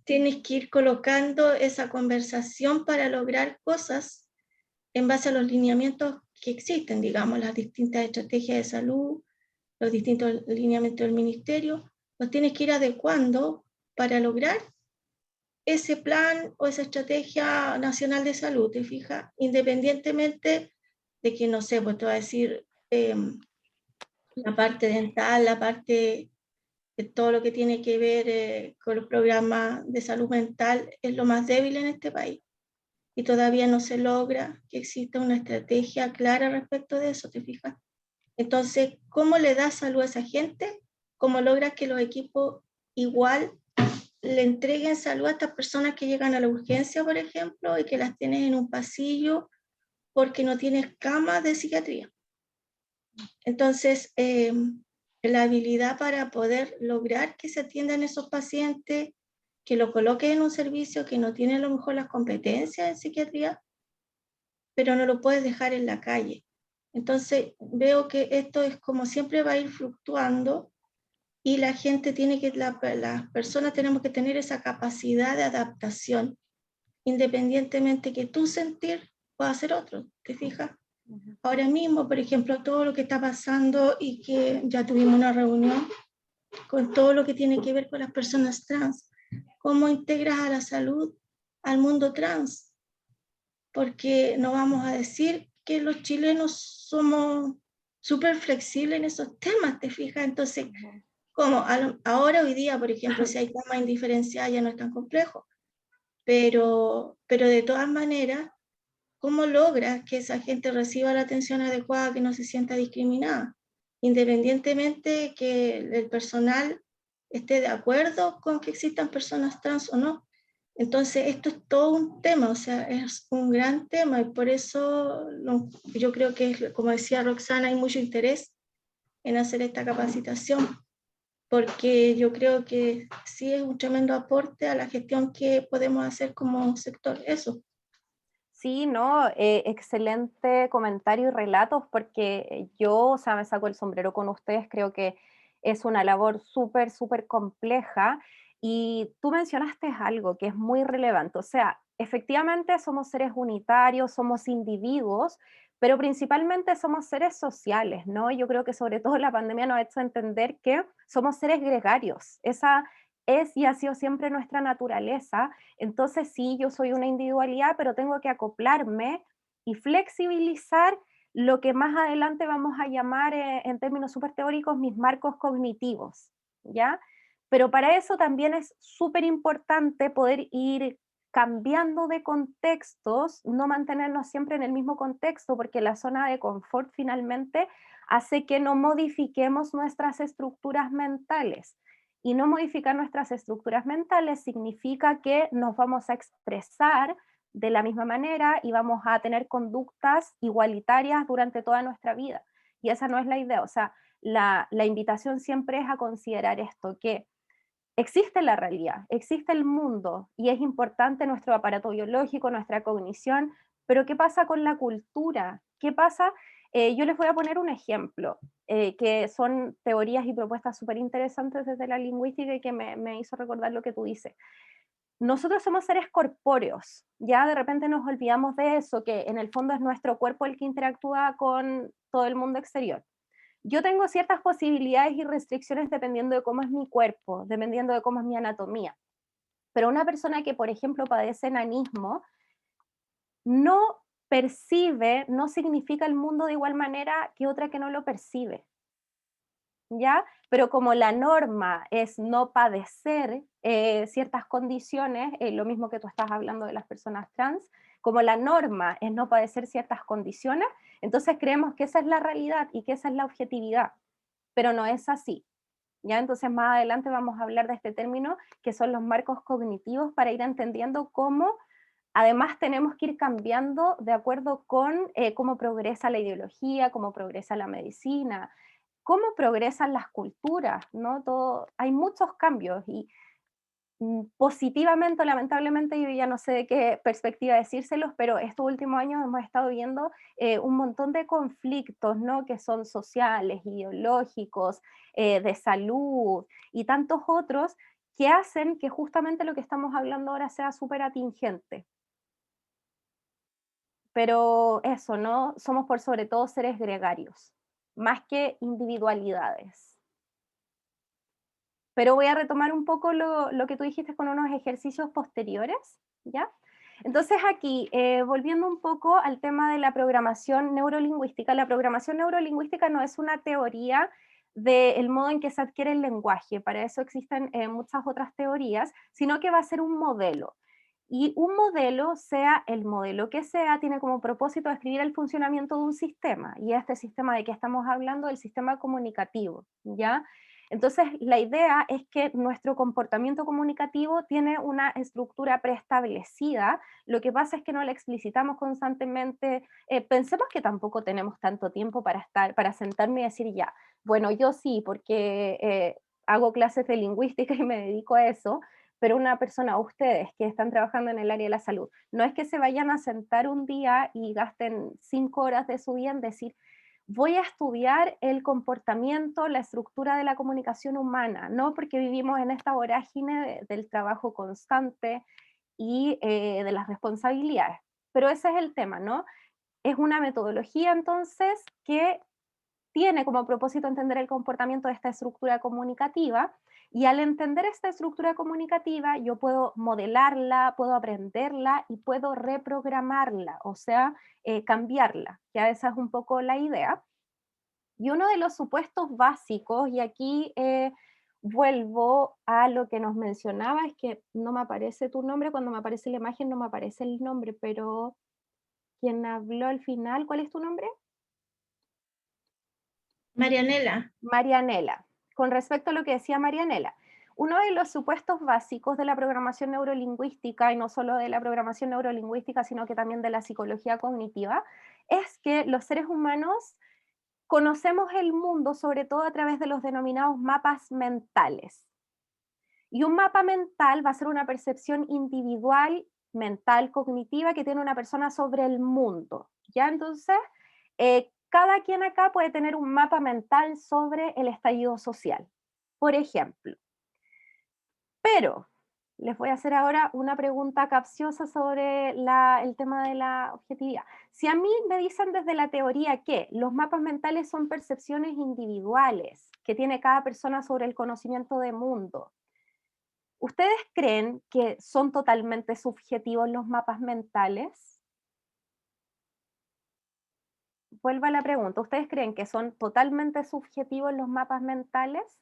tienes que ir colocando esa conversación para lograr cosas en base a los lineamientos que existen, digamos, las distintas estrategias de salud, los distintos lineamientos del ministerio, los tienes que ir adecuando para lograr ese plan o esa estrategia nacional de salud, ¿te fijas? Independientemente de que, no sé, pues te voy a decir la parte dental, la parte de todo lo que tiene que ver con los programas de salud mental es lo más débil en este país. Y todavía no se logra que exista una estrategia clara respecto de eso, ¿te fijas? Entonces, ¿cómo le das salud a esa gente? ¿Cómo logras que los equipos igual le entreguen salud a estas personas que llegan a la urgencia, por ejemplo, y que las tienes en un pasillo porque no tienes cama de psiquiatría? Entonces, la habilidad para poder lograr que se atiendan esos pacientes, que lo coloquen en un servicio que no tiene a lo mejor las competencias en psiquiatría, pero no lo puedes dejar en la calle. Entonces, veo que esto es como siempre va a ir fluctuando y la gente tiene que, las personas tenemos que tener esa capacidad de adaptación, independientemente que tu sentir pueda ser otro, ¿te fijas? Ahora mismo, por ejemplo, todo lo que está pasando y que ya tuvimos una reunión con todo lo que tiene que ver con las personas trans, ¿cómo integras a la salud al mundo trans? Porque no vamos a decir que los chilenos somos súper flexible en esos temas, ¿te fijas? Entonces, como ahora hoy día, por ejemplo, si hay camas indiferenciadas ya no es tan complejo, pero de todas maneras, ¿cómo logras que esa gente reciba la atención adecuada, que no se sienta discriminada? Independientemente que el personal esté de acuerdo con que existan personas trans o no. Entonces, esto es todo un tema, o sea, es un gran tema y por eso yo creo que, como decía Roxana, hay mucho interés en hacer esta capacitación, porque yo creo que sí es un tremendo aporte a la gestión que podemos hacer como sector, eso. Sí, no, excelente comentario y relatos, porque yo, o sea, me saco el sombrero con ustedes, creo que es una labor súper, súper compleja. Y tú mencionaste algo que es muy relevante, o sea, efectivamente somos seres unitarios, somos individuos, pero principalmente somos seres sociales, ¿no? Yo creo que sobre todo la pandemia nos ha hecho entender que somos seres gregarios. Esa es y ha sido siempre nuestra naturaleza. Entonces sí, yo soy una individualidad, pero tengo que acoplarme y flexibilizar lo que más adelante vamos a llamar, en términos súper teóricos, mis marcos cognitivos, ¿ya? Pero para eso también es súper importante poder ir cambiando de contextos, no mantenernos siempre en el mismo contexto, porque la zona de confort finalmente hace que no modifiquemos nuestras estructuras mentales. Y no modificar nuestras estructuras mentales significa que nos vamos a expresar de la misma manera y vamos a tener conductas igualitarias durante toda nuestra vida. Y esa no es la idea. O sea, la invitación siempre es a considerar esto, que existe la realidad, existe el mundo y es importante nuestro aparato biológico, nuestra cognición, pero ¿qué pasa con la cultura? ¿Qué pasa? Yo les voy a poner un ejemplo, que son teorías y propuestas súper interesantes desde la lingüística y que me hizo recordar lo que tú dices. Nosotros somos seres corpóreos, ya de repente nos olvidamos de eso, que en el fondo es nuestro cuerpo el que interactúa con todo el mundo exterior. Yo tengo ciertas posibilidades y restricciones dependiendo de cómo es mi cuerpo, dependiendo de cómo es mi anatomía. Pero una persona que, por ejemplo, padece enanismo, no percibe, no significa el mundo de igual manera que otra que no lo percibe, ¿ya? Pero como la norma es no padecer ciertas condiciones, lo mismo que tú estás hablando de las personas trans, como la norma es no padecer ciertas condiciones, entonces creemos que esa es la realidad y que esa es la objetividad, pero no es así. ¿Ya? Entonces más adelante vamos a hablar de este término, que son los marcos cognitivos, para ir entendiendo cómo además tenemos que ir cambiando de acuerdo con cómo progresa la ideología, cómo progresa la medicina, cómo progresan las culturas, ¿no? Todo, hay muchos cambios y positivamente o lamentablemente, yo ya no sé de qué perspectiva decírselos, pero estos últimos años hemos estado viendo un montón de conflictos, ¿no? Que son sociales, ideológicos, de salud y tantos otros que hacen que justamente lo que estamos hablando ahora sea súper atingente. Pero eso, ¿no? Somos por sobre todo seres gregarios, más que individualidades. Pero voy a retomar un poco lo que tú dijiste con unos ejercicios posteriores, ¿ya? Entonces aquí, volviendo un poco al tema de la programación neurolingüística, la programación neurolingüística no es una teoría del modo en que se adquiere el lenguaje, para eso existen muchas otras teorías, sino que va a ser un modelo. Y un modelo, sea el modelo que sea, tiene como propósito describir el funcionamiento de un sistema, y este sistema de que estamos hablando, el sistema comunicativo, ¿ya? Entonces, la idea es que nuestro comportamiento comunicativo tiene una estructura preestablecida, lo que pasa es que no la explicitamos constantemente, pensemos que tampoco tenemos tanto tiempo para sentarme y decir ya, bueno, yo sí, porque hago clases de lingüística y me dedico a eso, pero una persona, ustedes que están trabajando en el área de la salud, no es que se vayan a sentar un día y gasten 5 horas de su día en decir, voy a estudiar el comportamiento, la estructura de la comunicación humana, ¿no? Porque vivimos en esta vorágine del trabajo constante y de las responsabilidades. Pero ese es el tema, ¿no? Es una metodología entonces que tiene como propósito entender el comportamiento de esta estructura comunicativa, y al entender esta estructura comunicativa yo puedo modelarla, puedo aprenderla y puedo reprogramarla, o sea, cambiarla, que esa es un poco la idea. Y uno de los supuestos básicos, y aquí vuelvo a lo que nos mencionaba, es que no me aparece tu nombre, cuando me aparece la imagen no me aparece el nombre, pero quien habló al final, ¿cuál es tu nombre? Marianela, Marianela. Con respecto a lo que decía Marianela, uno de los supuestos básicos de la programación neurolingüística, y no solo de la programación neurolingüística, sino que también de la psicología cognitiva, es que los seres humanos conocemos el mundo sobre todo a través de los denominados mapas mentales. Y un mapa mental va a ser una percepción individual, mental, cognitiva que tiene una persona sobre el mundo. ¿Ya? Entonces, cada quien acá puede tener un mapa mental sobre el estallido social, por ejemplo. Pero les voy a hacer ahora una pregunta capciosa sobre el tema de la objetividad. Si a mí me dicen desde la teoría que los mapas mentales son percepciones individuales que tiene cada persona sobre el conocimiento del mundo, ¿ustedes creen que son totalmente subjetivos los mapas mentales? Vuelvo a la pregunta, ¿ustedes creen que son totalmente subjetivos los mapas mentales?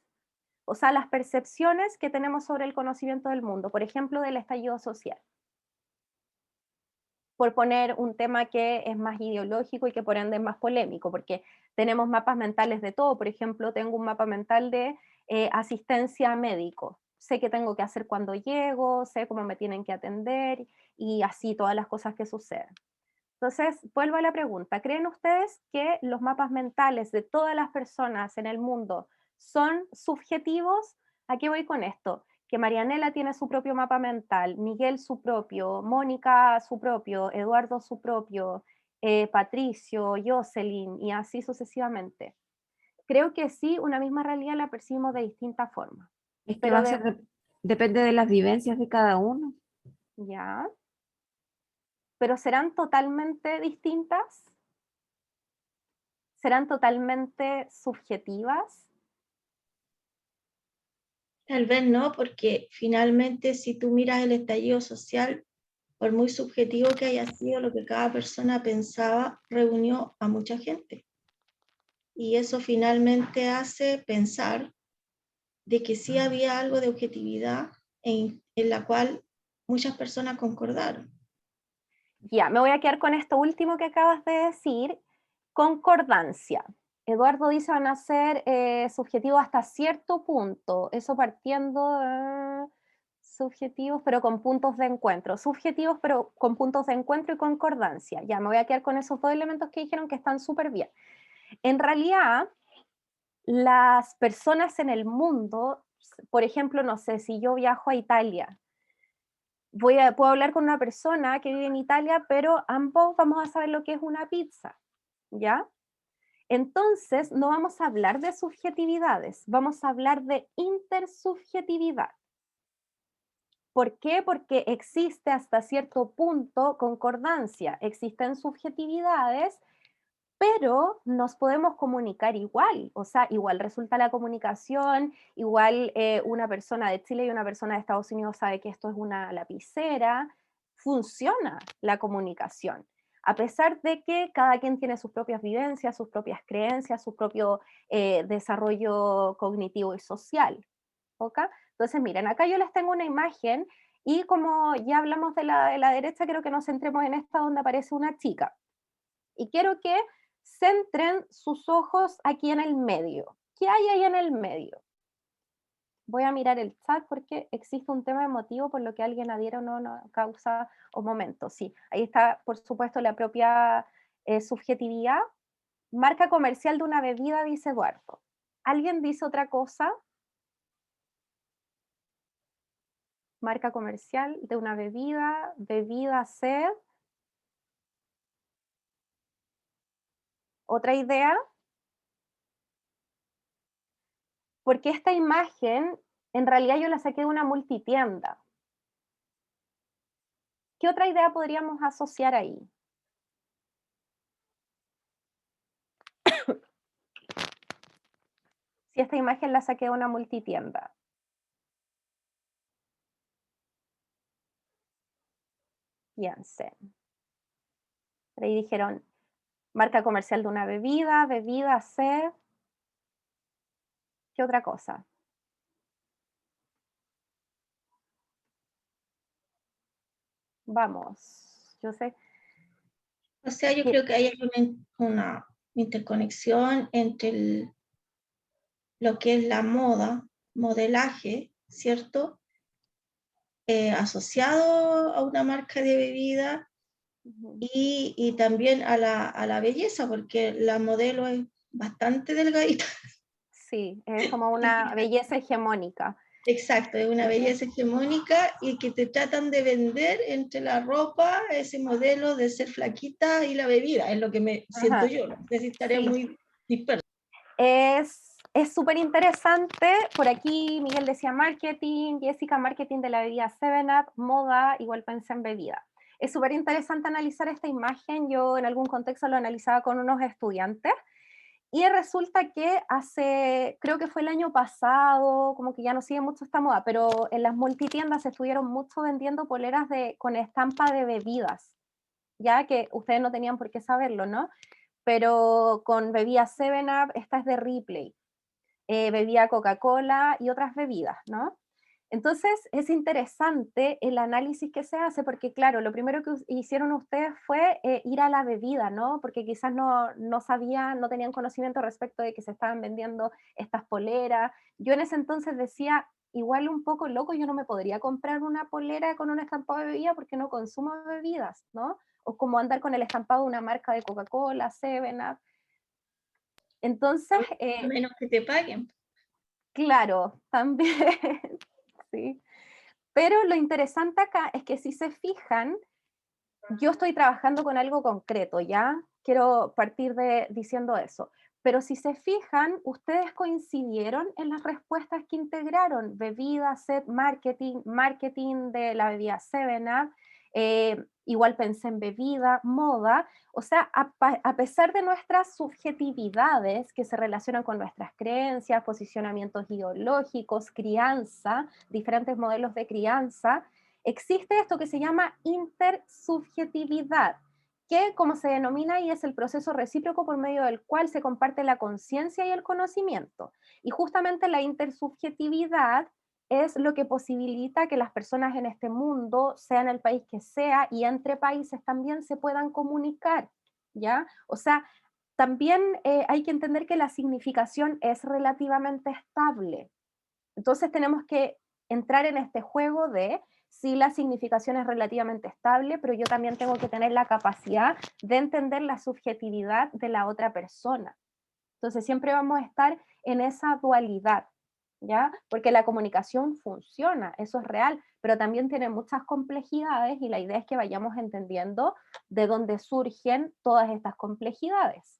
O sea, las percepciones que tenemos sobre el conocimiento del mundo, por ejemplo, del estallido social. Por poner un tema que es más ideológico y que por ende es más polémico, porque tenemos mapas mentales de todo. Por ejemplo, tengo un mapa mental de asistencia a médico. Sé qué tengo que hacer cuando llego, sé cómo me tienen que atender y así todas las cosas que suceden. Entonces, vuelvo a la pregunta, ¿creen ustedes que los mapas mentales de todas las personas en el mundo son subjetivos? ¿A qué voy con esto? Que Marianela tiene su propio mapa mental, Miguel su propio, Mónica su propio, Eduardo su propio, Patricio, Jocelyn y así sucesivamente. Creo que sí, una misma realidad la percibimos de distintas formas. Es que va Pero a ser, depende de las vivencias de cada uno. ya, pero serán totalmente distintas, serán totalmente subjetivas. tal vez no, porque finalmente si tú miras el estallido social, por muy subjetivo que haya sido lo que cada persona pensaba, reunió a mucha gente. Y eso finalmente hace pensar de que sí había algo de objetividad en la cual muchas personas concordaron. Ya, me voy a quedar con esto último que acabas de decir, concordancia. Eduardo dice van a ser subjetivos hasta cierto punto, eso partiendo subjetivos pero con puntos de encuentro, subjetivos pero con puntos de encuentro y concordancia. Ya, me voy a quedar con esos dos elementos que dijeron que están súper bien. En realidad, las personas en el mundo, por ejemplo, no sé, si yo viajo a Italia, puedo hablar con una persona que vive en Italia, pero ambos vamos a saber lo que es una pizza, ¿ya? Entonces, no vamos a hablar de subjetividades, vamos a hablar de intersubjetividad. ¿Por qué? Porque existe hasta cierto punto concordancia, existen subjetividades, pero nos podemos comunicar igual, o sea, igual resulta la comunicación, igual una persona de Chile y una persona de Estados Unidos sabe que esto es una lapicera, funciona la comunicación, a pesar de que cada quien tiene sus propias vivencias, sus propias creencias, su propio desarrollo cognitivo y social, ¿ok? Entonces, miren, acá yo les tengo una imagen y como ya hablamos de la derecha, quiero que nos centremos en esta donde aparece una chica. Y quiero que centren sus ojos aquí en el medio. ¿Qué hay ahí en el medio? Voy a mirar el chat porque existe un tema emotivo por lo que alguien adhiera o no, causa o momento. Sí, ahí está, por supuesto, la propia subjetividad. Marca comercial de una bebida, dice Eduardo. ¿Alguien dice otra cosa? Marca comercial de una bebida, bebida sed. ¿Otra idea? Porque esta imagen, en realidad yo la saqué de una multitienda. ¿Qué otra idea podríamos asociar ahí? Si esta imagen la saqué de una multitienda. Piensen. Por ahí dijeron, marca comercial de una bebida, bebida, sed. ¿Qué otra cosa? Vamos, yo sé O sea, yo que... creo que hay una interconexión entre lo que es la moda, modelaje, ¿cierto? Asociado a una marca de bebida y también a la belleza, porque la modelo es bastante delgadita. Sí, es como una belleza hegemónica. Exacto, es una belleza hegemónica y que te tratan de vender entre la ropa, ese modelo de ser flaquita y la bebida, es lo que me siento Ajá, yo, no sé si estaré sí. muy dispersa. Es súper interesante. Por aquí Miguel decía marketing, Jessica marketing de la bebida 7up, moda, igual pensé en bebida. Es súper interesante analizar esta imagen. Yo en algún contexto lo analizaba con unos estudiantes y resulta que creo que fue el año pasado, como que ya no sigue mucho esta moda, pero en las multitiendas se estuvieron mucho vendiendo poleras con estampa de bebidas, ya que ustedes no tenían por qué saberlo, ¿no? Pero con bebida 7up, esta es de Ripley, bebía Coca-Cola y otras bebidas, ¿no? Entonces es interesante el análisis que se hace porque, claro, lo primero que hicieron ustedes fue ir a la bebida, ¿no? Porque quizás no sabían, no tenían conocimiento respecto de que se estaban vendiendo estas poleras. Yo en ese entonces decía, igual un poco loco, yo no me podría comprar una polera con un estampado de bebida porque no consumo bebidas, ¿no? O como andar con el estampado de una marca de Coca-Cola, 7up. Entonces, A menos que te paguen. claro, también, sí. Pero lo interesante acá es que si se fijan, yo estoy trabajando con algo concreto, ¿ya? Quiero partir diciendo eso. Pero si se fijan, ustedes coincidieron en las respuestas que integraron. Bebida, set, marketing de la bebida 7up, igual pensé en bebida, moda. O sea, a pesar de nuestras subjetividades que se relacionan con nuestras creencias, posicionamientos ideológicos, crianza, diferentes modelos de crianza, existe esto que se llama intersubjetividad, que como se denomina y es el proceso recíproco por medio del cual se comparte la conciencia y el conocimiento. Y justamente la intersubjetividad es lo que posibilita que las personas en este mundo, sea en el país que sea, y entre países también se puedan comunicar, ¿ya? O sea, también hay que entender que la significación es relativamente estable. Entonces tenemos que entrar en este juego de si la significación es relativamente estable, pero yo también tengo que tener la capacidad de entender la subjetividad de la otra persona. Entonces siempre vamos a estar en esa dualidad, ¿ya? Porque la comunicación funciona, eso es real, pero también tiene muchas complejidades y la idea es que vayamos entendiendo de dónde surgen todas estas complejidades.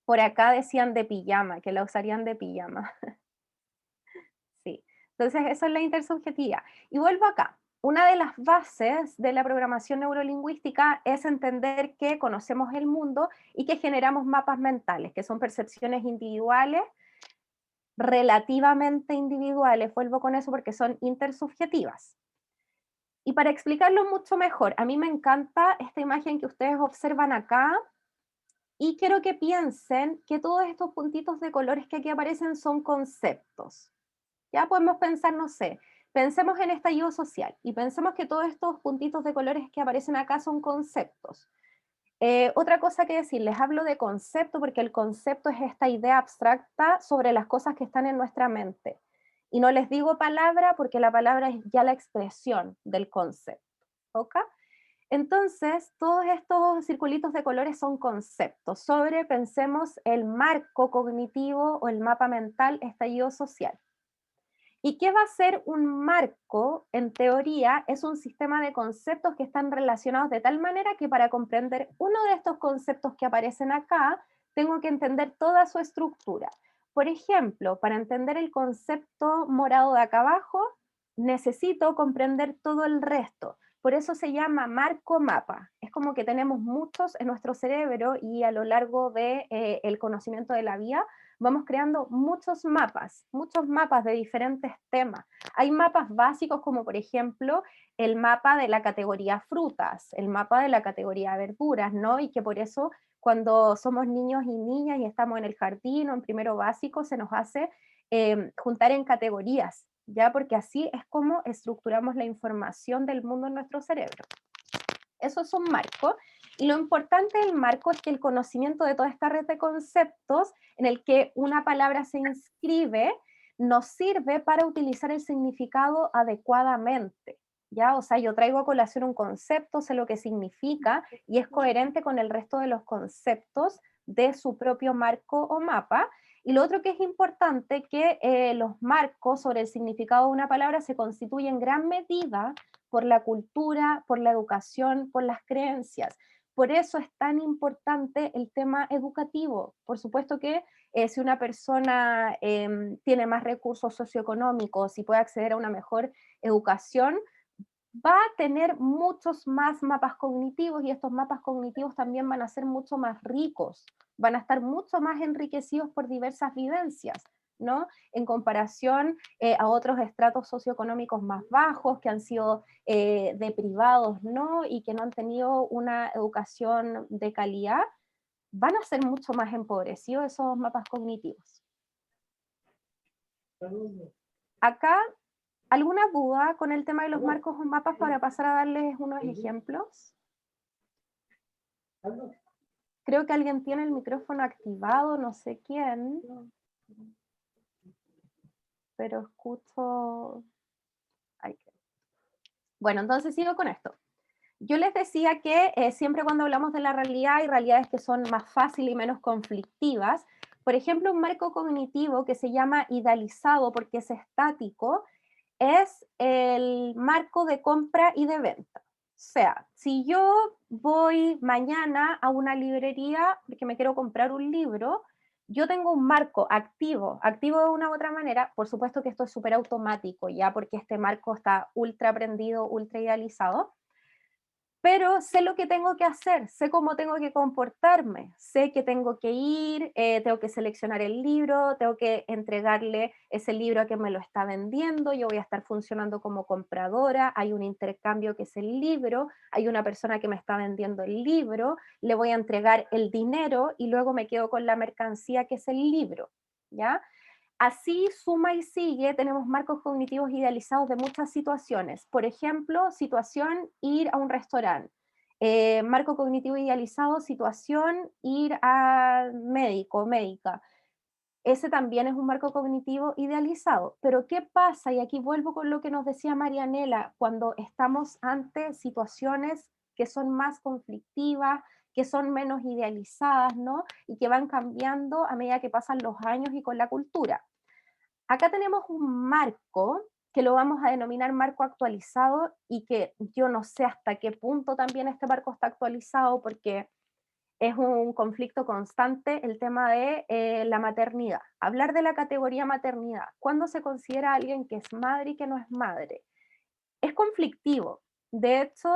Por acá decían de pijama, que la usarían de pijama. Sí. Entonces, eso es la intersubjetividad. Y vuelvo acá. Una de las bases de la programación neurolingüística es entender que conocemos el mundo y que generamos mapas mentales, que son percepciones individuales, relativamente individuales, vuelvo con eso porque son intersubjetivas. Y para explicarlo mucho mejor, a mí me encanta esta imagen que ustedes observan acá y quiero que piensen que todos estos puntitos de colores que aquí aparecen son conceptos. Ya podemos pensar, no sé, pensemos en estallido social y pensemos que todos estos puntitos de colores que aparecen acá son conceptos. Otra cosa que decir, les hablo de concepto porque el concepto es esta idea abstracta sobre las cosas que están en nuestra mente. Y no les digo palabra porque la palabra es ya la expresión del concepto. ¿Ok? Entonces, todos estos circulitos de colores son conceptos sobre, pensemos, el marco cognitivo o el mapa mental estallido social. ¿Y qué va a ser un marco? En teoría, es un sistema de conceptos que están relacionados de tal manera que para comprender uno de estos conceptos que aparecen acá, tengo que entender toda su estructura. Por ejemplo, para entender el concepto morado de acá abajo, necesito comprender todo el resto. Por eso se llama marco mapa. Es como que tenemos muchos en nuestro cerebro y a lo largo del conocimiento de la vida vamos creando muchos mapas de diferentes temas. Hay mapas básicos como por ejemplo el mapa de la categoría frutas, el mapa de la categoría verduras, ¿no? Y que por eso Cuando somos niños y niñas y estamos en el jardín o en primero básico, se nos hace juntar en categorías, ¿ya? Porque así es como estructuramos la información del mundo en nuestro cerebro. Eso es un marco. Y lo importante del marco es que el conocimiento de toda esta red de conceptos en el que una palabra se inscribe nos sirve para utilizar el significado adecuadamente, ¿ya? O sea, yo traigo a colación un concepto, sé lo que significa y es coherente con el resto de los conceptos de su propio marco o mapa. Y lo otro que es importante, que los marcos sobre el significado de una palabra se constituyen en gran medida por la cultura, por la educación, por las creencias. Por eso es tan importante el tema educativo. Por supuesto que si una persona tiene más recursos socioeconómicos y puede acceder a una mejor educación, va a tener muchos más mapas cognitivos y estos mapas cognitivos también van a ser mucho más ricos, van a estar mucho más enriquecidos por diversas vivencias, ¿no? En comparación a otros estratos socioeconómicos más bajos que han sido deprivados, ¿no? Y que no han tenido una educación de calidad, van a ser mucho más empobrecidos esos mapas cognitivos. Acá, ¿alguna duda con el tema de los marcos o mapas para pasar a darles unos ejemplos? Creo que alguien tiene el micrófono activado, no sé quién. Pero escucho... Bueno, entonces sigo con esto. Yo les decía que siempre cuando hablamos de la realidad hay realidades que son más fáciles y menos conflictivas. Por ejemplo, un marco cognitivo que se llama idealizado porque es estático, es el marco de compra y de venta. O sea, si yo voy mañana a una librería porque me quiero comprar un libro, yo tengo un marco activo de una u otra manera. Por supuesto que esto es súper automático ya, porque este marco está ultra aprendido, ultra idealizado, pero sé lo que tengo que hacer, sé cómo tengo que comportarme, sé que tengo que ir, tengo que seleccionar el libro, tengo que entregarle ese libro a quien me lo está vendiendo, yo voy a estar funcionando como compradora, hay un intercambio que es el libro, hay una persona que me está vendiendo el libro, le voy a entregar el dinero y luego me quedo con la mercancía que es el libro, ¿ya? Así, suma y sigue, tenemos marcos cognitivos idealizados de muchas situaciones. Por ejemplo, situación, ir a un restaurante. Marco cognitivo idealizado, situación, ir al médico, médica. Ese también es un marco cognitivo idealizado. Pero ¿qué pasa? Y aquí vuelvo con lo que nos decía Marianela, cuando estamos ante situaciones que son más conflictivas, que son menos idealizadas, ¿no? Y que van cambiando a medida que pasan los años y con la cultura. Acá tenemos un marco que lo vamos a denominar marco actualizado y que yo no sé hasta qué punto también este marco está actualizado porque es un conflicto constante el tema de la maternidad. Hablar de la categoría maternidad, ¿cuándo se considera a alguien que es madre y que no es madre? Es conflictivo. De hecho,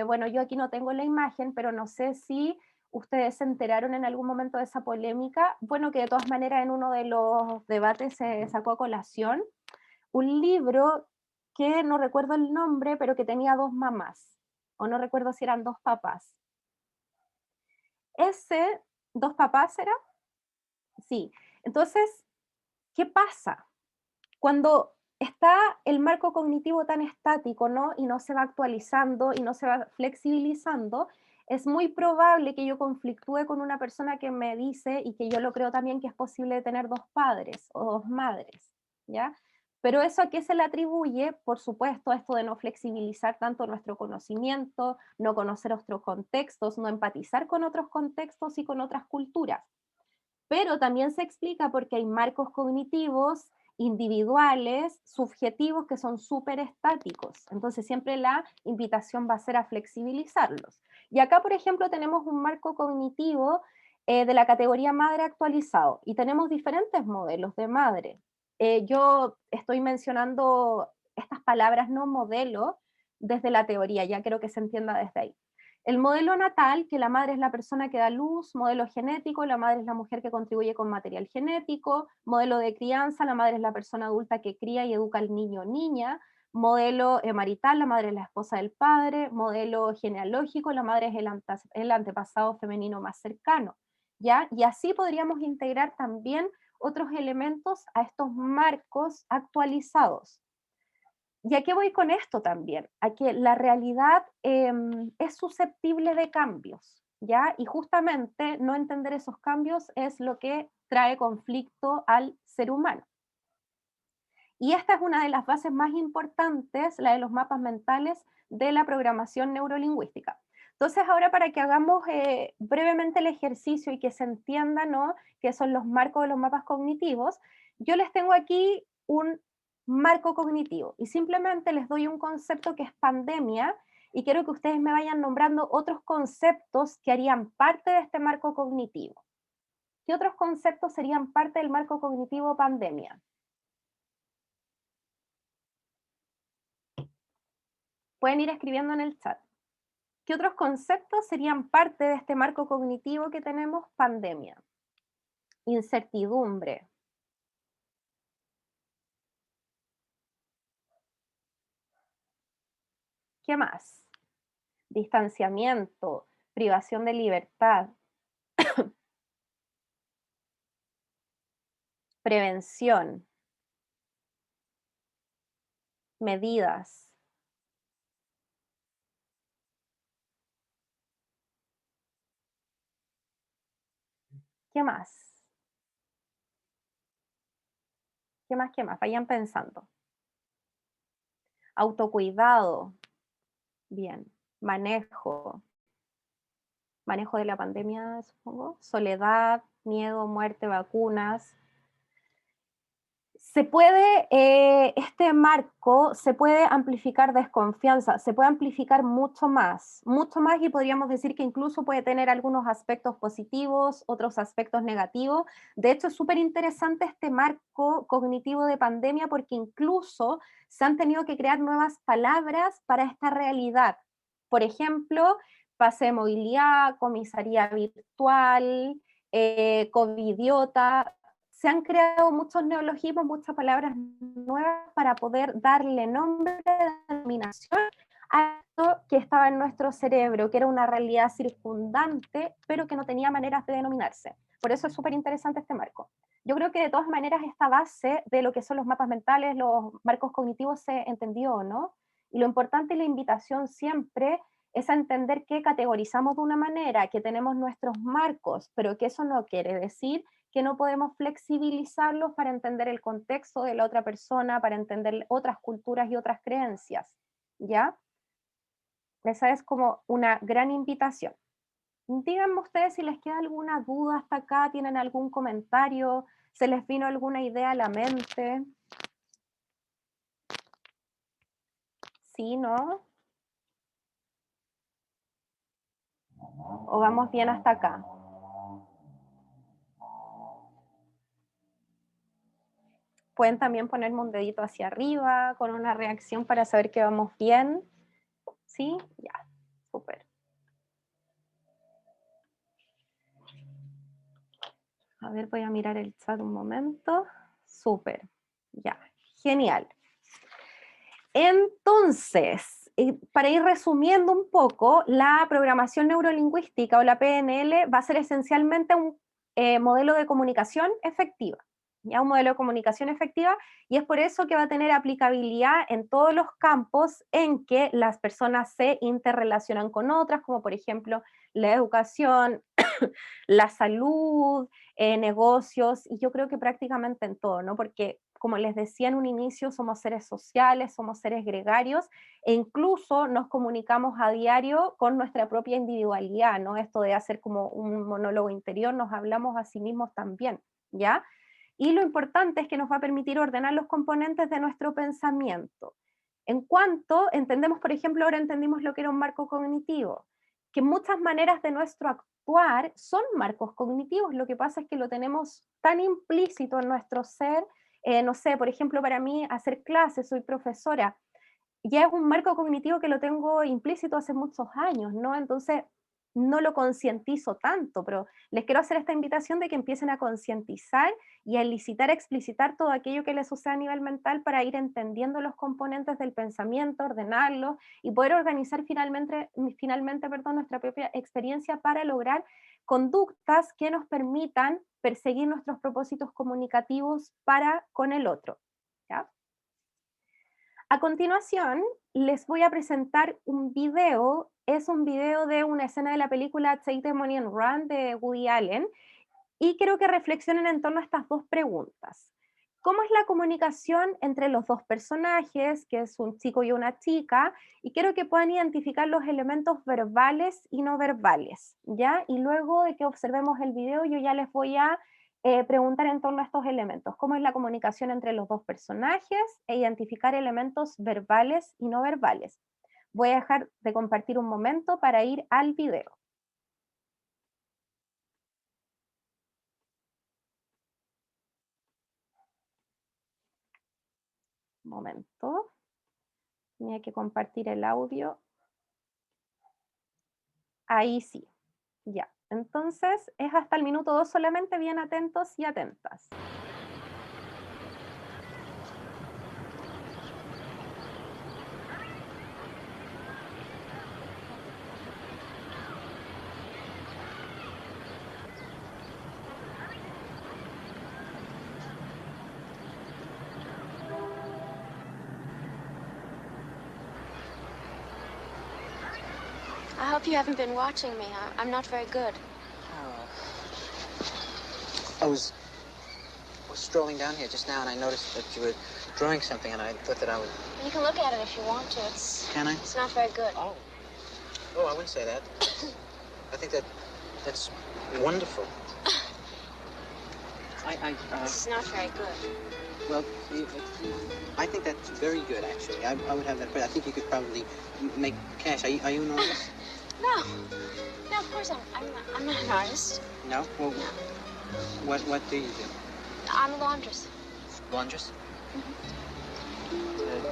bueno, yo aquí no tengo la imagen, pero no sé si ustedes se enteraron en algún momento de esa polémica. Bueno, que de todas maneras en uno de los debates se sacó a colación un libro que no recuerdo el nombre, pero que tenía dos mamás, o no recuerdo si eran dos papás. Ese, ¿dos papás era? Sí. Entonces, ¿qué pasa? Cuando está el marco cognitivo tan estático, ¿no? Y no se va actualizando y no se va flexibilizando, es muy probable que yo conflictúe con una persona que me dice, y que yo lo creo también, que es posible tener dos padres o dos madres, ¿ya? Pero eso a qué se le atribuye, por supuesto, a esto de no flexibilizar tanto nuestro conocimiento, no conocer otros contextos, no empatizar con otros contextos y con otras culturas. Pero también se explica porque hay marcos cognitivos individuales, subjetivos, que son súper estáticos. Entonces siempre la invitación va a ser a flexibilizarlos. Y acá, por ejemplo, tenemos un marco cognitivo de la categoría madre actualizado y tenemos diferentes modelos de madre. Yo estoy mencionando estas palabras, no modelo, desde la teoría, ya creo que se entienda desde ahí. El modelo natal, que la madre es la persona que da luz; modelo genético, la madre es la mujer que contribuye con material genético; modelo de crianza, la madre es la persona adulta que cría y educa al niño o niña; modelo marital, la madre es la esposa del padre, modelo genealógico, la madre es el antepasado femenino más cercano, ¿ya? Y así podríamos integrar también otros elementos a estos marcos actualizados. ¿Y a qué voy con esto también? A que la realidad es susceptible de cambios, ¿ya? Y justamente no entender esos cambios es lo que trae conflicto al ser humano. Y esta es una de las bases más importantes, la de los mapas mentales de la programación neurolingüística. Entonces, ahora para que hagamos brevemente el ejercicio y que se entienda, ¿no?, qué son los marcos de los mapas cognitivos, yo les tengo aquí un marco cognitivo y simplemente les doy un concepto que es pandemia y quiero que ustedes me vayan nombrando otros conceptos que harían parte de este marco cognitivo. ¿Qué otros conceptos serían parte del marco cognitivo pandemia? Pueden ir escribiendo en el chat. ¿Qué otros conceptos serían parte de este marco cognitivo que tenemos? Pandemia. Incertidumbre. ¿Qué más? Distanciamiento, privación de libertad, prevención, medidas. ¿Qué más? ¿Qué más? ¿Qué más? Vayan pensando. Autocuidado. Bien. Manejo. Manejo de la pandemia, supongo. Soledad, miedo, muerte, vacunas. Se puede, este marco se puede amplificar desconfianza, se puede amplificar mucho más y podríamos decir que incluso puede tener algunos aspectos positivos, otros aspectos negativos. De hecho, es súper interesante este marco cognitivo de pandemia porque incluso se han tenido que crear nuevas palabras para esta realidad. Por ejemplo, pase de movilidad, comisaría virtual, covidiota. Se han creado muchos neologismos, muchas palabras nuevas para poder darle nombre, denominación a esto que estaba en nuestro cerebro, que era una realidad circundante, pero que no tenía maneras de denominarse. Por eso es súper interesante este marco. Yo creo que de todas maneras esta base de lo que son los mapas mentales, los marcos cognitivos se entendió, ¿no? Y lo importante y la invitación siempre es a entender que categorizamos de una manera, que tenemos nuestros marcos, pero que eso no quiere decir que no podemos flexibilizarlos para entender el contexto de la otra persona, para entender otras culturas y otras creencias, ¿ya? Esa es como una gran invitación. Díganme ustedes si les queda alguna duda hasta acá, tienen algún comentario, se les vino alguna idea a la mente. ¿Sí, no? ¿O vamos bien hasta acá? Pueden también ponerme un dedito hacia arriba con una reacción para saber que vamos bien. ¿Sí? Ya, súper. A ver, voy a mirar el chat un momento. Súper, ya, genial. Entonces, para ir resumiendo un poco, la programación neurolingüística o la PNL va a ser esencialmente un modelo de comunicación efectiva. ¿Ya? Un modelo de comunicación efectiva, y es por eso que va a tener aplicabilidad en todos los campos en que las personas se interrelacionan con otras, como por ejemplo la educación, la salud, negocios, y yo creo que prácticamente en todo, ¿no? Porque como les decía en un inicio, somos seres sociales, somos seres gregarios, e incluso nos comunicamos a diario con nuestra propia individualidad, ¿no? Esto de hacer como un monólogo interior, nos hablamos a sí mismos también, ¿ya? Y lo importante es que nos va a permitir ordenar los componentes de nuestro pensamiento. En cuanto entendemos, por ejemplo, ahora entendimos lo que era un marco cognitivo, que muchas maneras de nuestro actuar son marcos cognitivos, lo que pasa es que lo tenemos tan implícito en nuestro ser, no sé, por ejemplo, para mí hacer clases, soy profesora, ya es un marco cognitivo que lo tengo implícito hace muchos años, ¿no? Entonces, no lo concientizo tanto, pero les quiero hacer esta invitación de que empiecen a concientizar y a elicitar, explicitar todo aquello que les sucede a nivel mental para ir entendiendo los componentes del pensamiento, ordenarlos y poder organizar finalmente, nuestra propia experiencia para lograr conductas que nos permitan perseguir nuestros propósitos comunicativos para con el otro. ¿Ya? A continuación, les voy a presentar un video. Es un video de una escena de la película Take the Money and Run de Woody Allen, y quiero que reflexionen en torno a estas dos preguntas. ¿Cómo es la comunicación entre los dos personajes, que es un chico y una chica? Y quiero que puedan identificar los elementos verbales y no verbales, ¿ya? Y luego de que observemos el video, yo ya les voy a preguntar en torno a estos elementos. ¿Cómo es la comunicación entre los dos personajes? E identificar elementos verbales y no verbales. Voy a dejar de compartir un momento para ir al video. Un momento. Tenía que compartir el audio. Ahí sí. Ya. Entonces, es hasta el minuto 2 solamente, bien atentos y atentas. I hope you haven't been watching me. I'm not very good. I was strolling down here just now, and I noticed that you were drawing something, and I thought that I would... You can look at it if you want to. Can I? It's not very good. Oh, I wouldn't say that. I think that's wonderful. This is not very good. Well, I think that's very good, actually. I would have that, but I think you could probably make cash. Are you an artist? No. No, of course I'm not an artist. No? Well, No. what do you do? I'm a laundress. Laundress?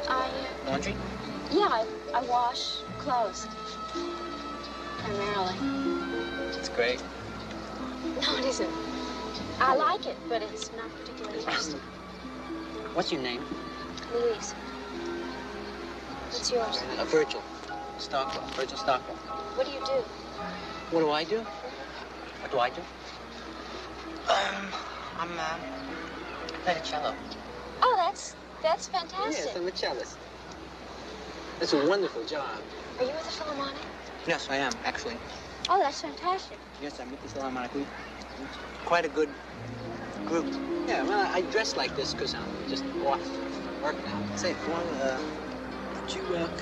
I, Laundry? yeah, I wash clothes. Primarily. That's great. No, it isn't. I like it, but it's not particularly interesting. What's your name? Louise. What's yours? Virgil Stockwell. Virgil Stockwell. What do you do? What do I do? What do I do? I'm playing a cello. Oh, that's fantastic. Yes, I'm a cellist. That's a wonderful job. Are you with the Philharmonic? Yes, I am, actually. Oh, that's fantastic. Yes, I'm with the Philharmonic. Quite a good group. Yeah, well, I dress like this because I'm just off work now. Say, can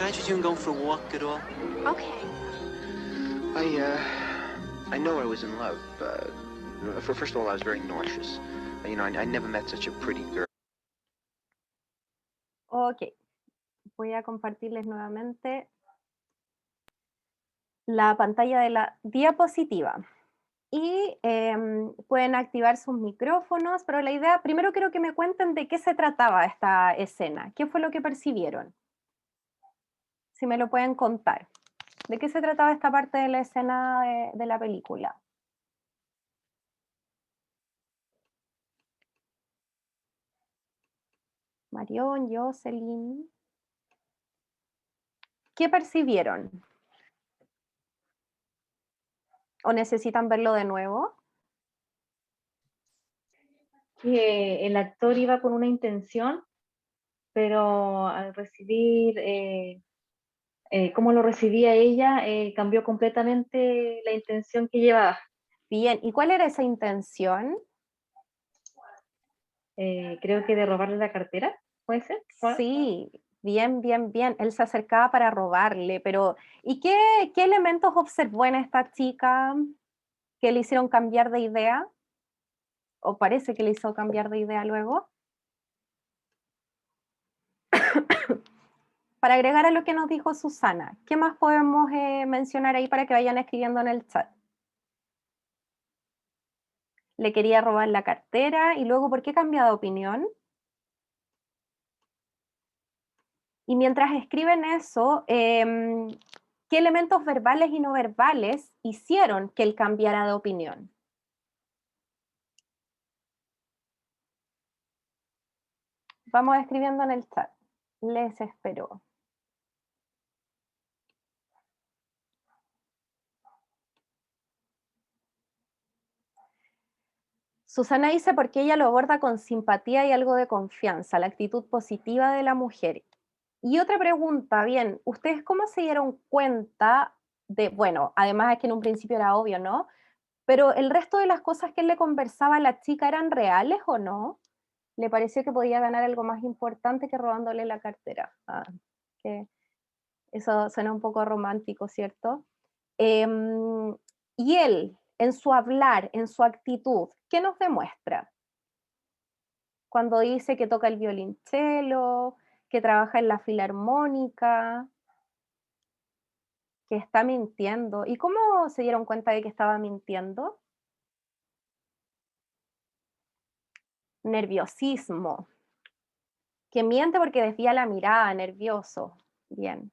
I interest you in going for a walk at all? Okay. I know I was in love. First of all, I was very nauseous. I never met such a pretty girl. Ok. Voy a compartirles nuevamente la pantalla de la diapositiva. Y pueden activar sus micrófonos, pero la idea, primero quiero que me cuenten de qué se trataba esta escena. ¿Qué fue lo que percibieron? Si me lo pueden contar. ¿De qué se trataba esta parte de la escena de la película? Marión, Jocelyn. ¿Qué percibieron? ¿O necesitan verlo de nuevo? Que el actor iba con una intención, pero al recibir cómo lo recibía ella, cambió completamente la intención que llevaba. Bien, ¿y cuál era esa intención? Creo que de robarle la cartera, ¿puede ser? Sí, bien, bien, bien. Él se acercaba para robarle, pero ¿y qué elementos observó en esta chica que le hicieron cambiar de idea? ¿O parece que le hizo cambiar de idea luego? Para agregar a lo que nos dijo Susana, ¿qué más podemos mencionar ahí para que vayan escribiendo en el chat? Le quería robar la cartera y luego, ¿por qué cambia de opinión? Y mientras escriben eso, ¿Qué elementos verbales y no verbales hicieron que él cambiara de opinión? Vamos escribiendo en el chat. Les espero. Susana dice porque ella lo aborda con simpatía y algo de confianza, la actitud positiva de la mujer. Y otra pregunta, bien, ¿ustedes cómo se dieron cuenta de, bueno, además es que en un principio era obvio, ¿no? Pero el resto de las cosas que él le conversaba a la chica, ¿eran reales o no? ¿Le pareció que podía ganar algo más importante que robándole la cartera? Que eso suena un poco romántico, ¿cierto? Y él, en su hablar, en su actitud, ¿qué nos demuestra? Cuando dice que toca el violonchelo, que trabaja en la filarmónica, que está mintiendo. ¿Y cómo se dieron cuenta de que estaba mintiendo? Nerviosismo. Que miente porque desvía la mirada, nervioso. Bien.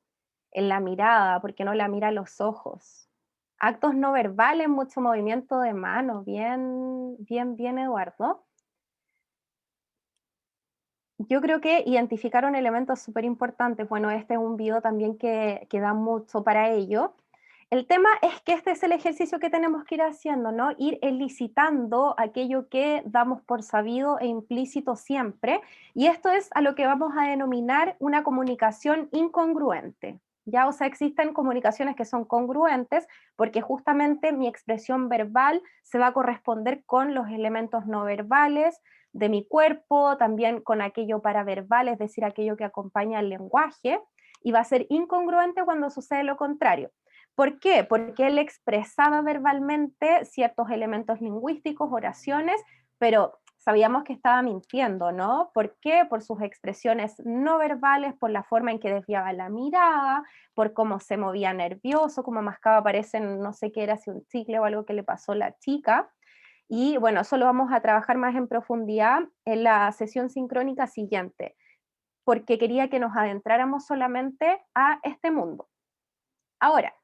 En la mirada, porque no la mira a los ojos. Actos no verbales, mucho movimiento de manos. Bien, bien, bien, Eduardo. Yo creo que identificaron elementos súper importantes. Bueno, este es un video también que da mucho para ello. El tema es que este es el ejercicio que tenemos que ir haciendo, ¿no? Ir elicitando aquello que damos por sabido e implícito siempre. Y esto es a lo que vamos a denominar una comunicación incongruente. ¿Ya? O sea, existen comunicaciones que son congruentes porque justamente mi expresión verbal se va a corresponder con los elementos no verbales de mi cuerpo, también con aquello paraverbal, es decir, aquello que acompaña al lenguaje, y va a ser incongruente cuando sucede lo contrario. ¿Por qué? Porque él expresaba verbalmente ciertos elementos lingüísticos, oraciones, pero sabíamos que estaba mintiendo, ¿no? ¿Por qué? Por sus expresiones no verbales, por la forma en que desviaba la mirada, por cómo se movía nervioso, cómo mascaba, parece, no sé qué era, si un chicle o algo que le pasó a la chica. Y bueno, eso lo vamos a trabajar más en profundidad en la sesión sincrónica siguiente, porque quería que nos adentráramos solamente a este mundo. Ahora,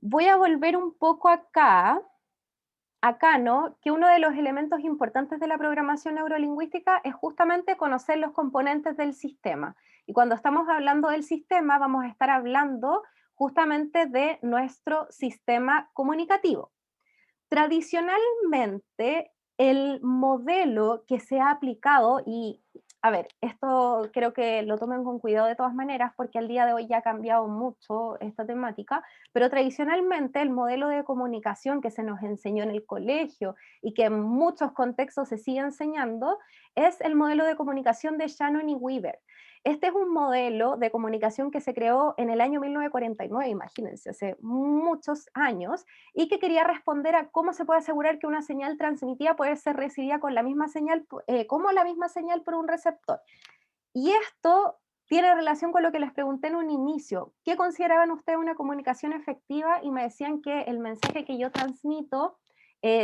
voy a volver un poco acá, ¿no? Que uno de los elementos importantes de la programación neurolingüística es justamente conocer los componentes del sistema. Y cuando estamos hablando del sistema, vamos a estar hablando justamente de nuestro sistema comunicativo. Tradicionalmente, el modelo que se ha aplicado, y a ver, esto creo que lo tomen con cuidado de todas maneras, porque al día de hoy ya ha cambiado mucho esta temática, pero tradicionalmente el modelo de comunicación que se nos enseñó en el colegio y que en muchos contextos se sigue enseñando, es el modelo de comunicación de Shannon y Weaver. Este es un modelo de comunicación que se creó en el año 1949, imagínense, hace muchos años, y que quería responder a cómo se puede asegurar que una señal transmitida puede ser recibida con la misma señal, como la misma señal por un receptor. Y esto tiene relación con lo que les pregunté en un inicio. ¿Qué consideraban ustedes una comunicación efectiva? Y me decían que el mensaje que yo transmito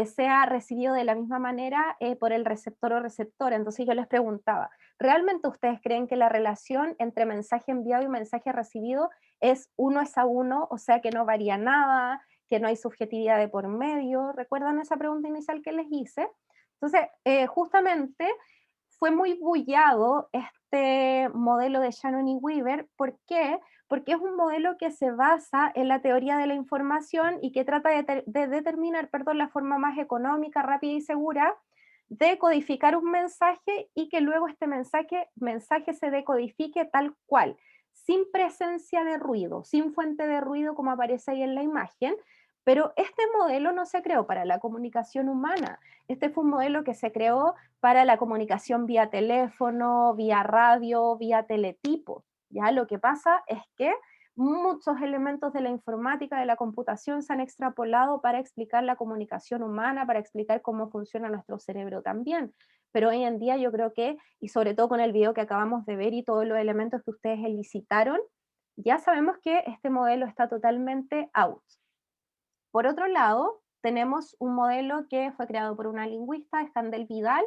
sea recibido de la misma manera por el receptor o receptora. Entonces yo les preguntaba, ¿realmente ustedes creen que la relación entre mensaje enviado y mensaje recibido es 1:1, o sea que no varía nada, que no hay subjetividad de por medio? ¿Recuerdan esa pregunta inicial que les hice? Entonces, justamente fue muy bullado este modelo de Shannon y Weaver. ¿Por qué? Porque es un modelo que se basa en la teoría de la información y que trata de determinar, la forma más económica, rápida y segura de codificar un mensaje y que luego este mensaje se decodifique tal cual, sin presencia de ruido, sin fuente de ruido como aparece ahí en la imagen. Pero este modelo no se creó para la comunicación humana. Este fue un modelo que se creó para la comunicación vía teléfono, vía radio, vía teletipos. ¿Ya? Lo que pasa es que muchos elementos de la informática, de la computación, se han extrapolado para explicar la comunicación humana, para explicar cómo funciona nuestro cerebro también. Pero hoy en día yo creo que, y sobre todo con el video que acabamos de ver y todos los elementos que ustedes elicitaron, ya sabemos que este modelo está totalmente out. Por otro lado, tenemos un modelo que fue creado por una lingüista, Scandell Vidal,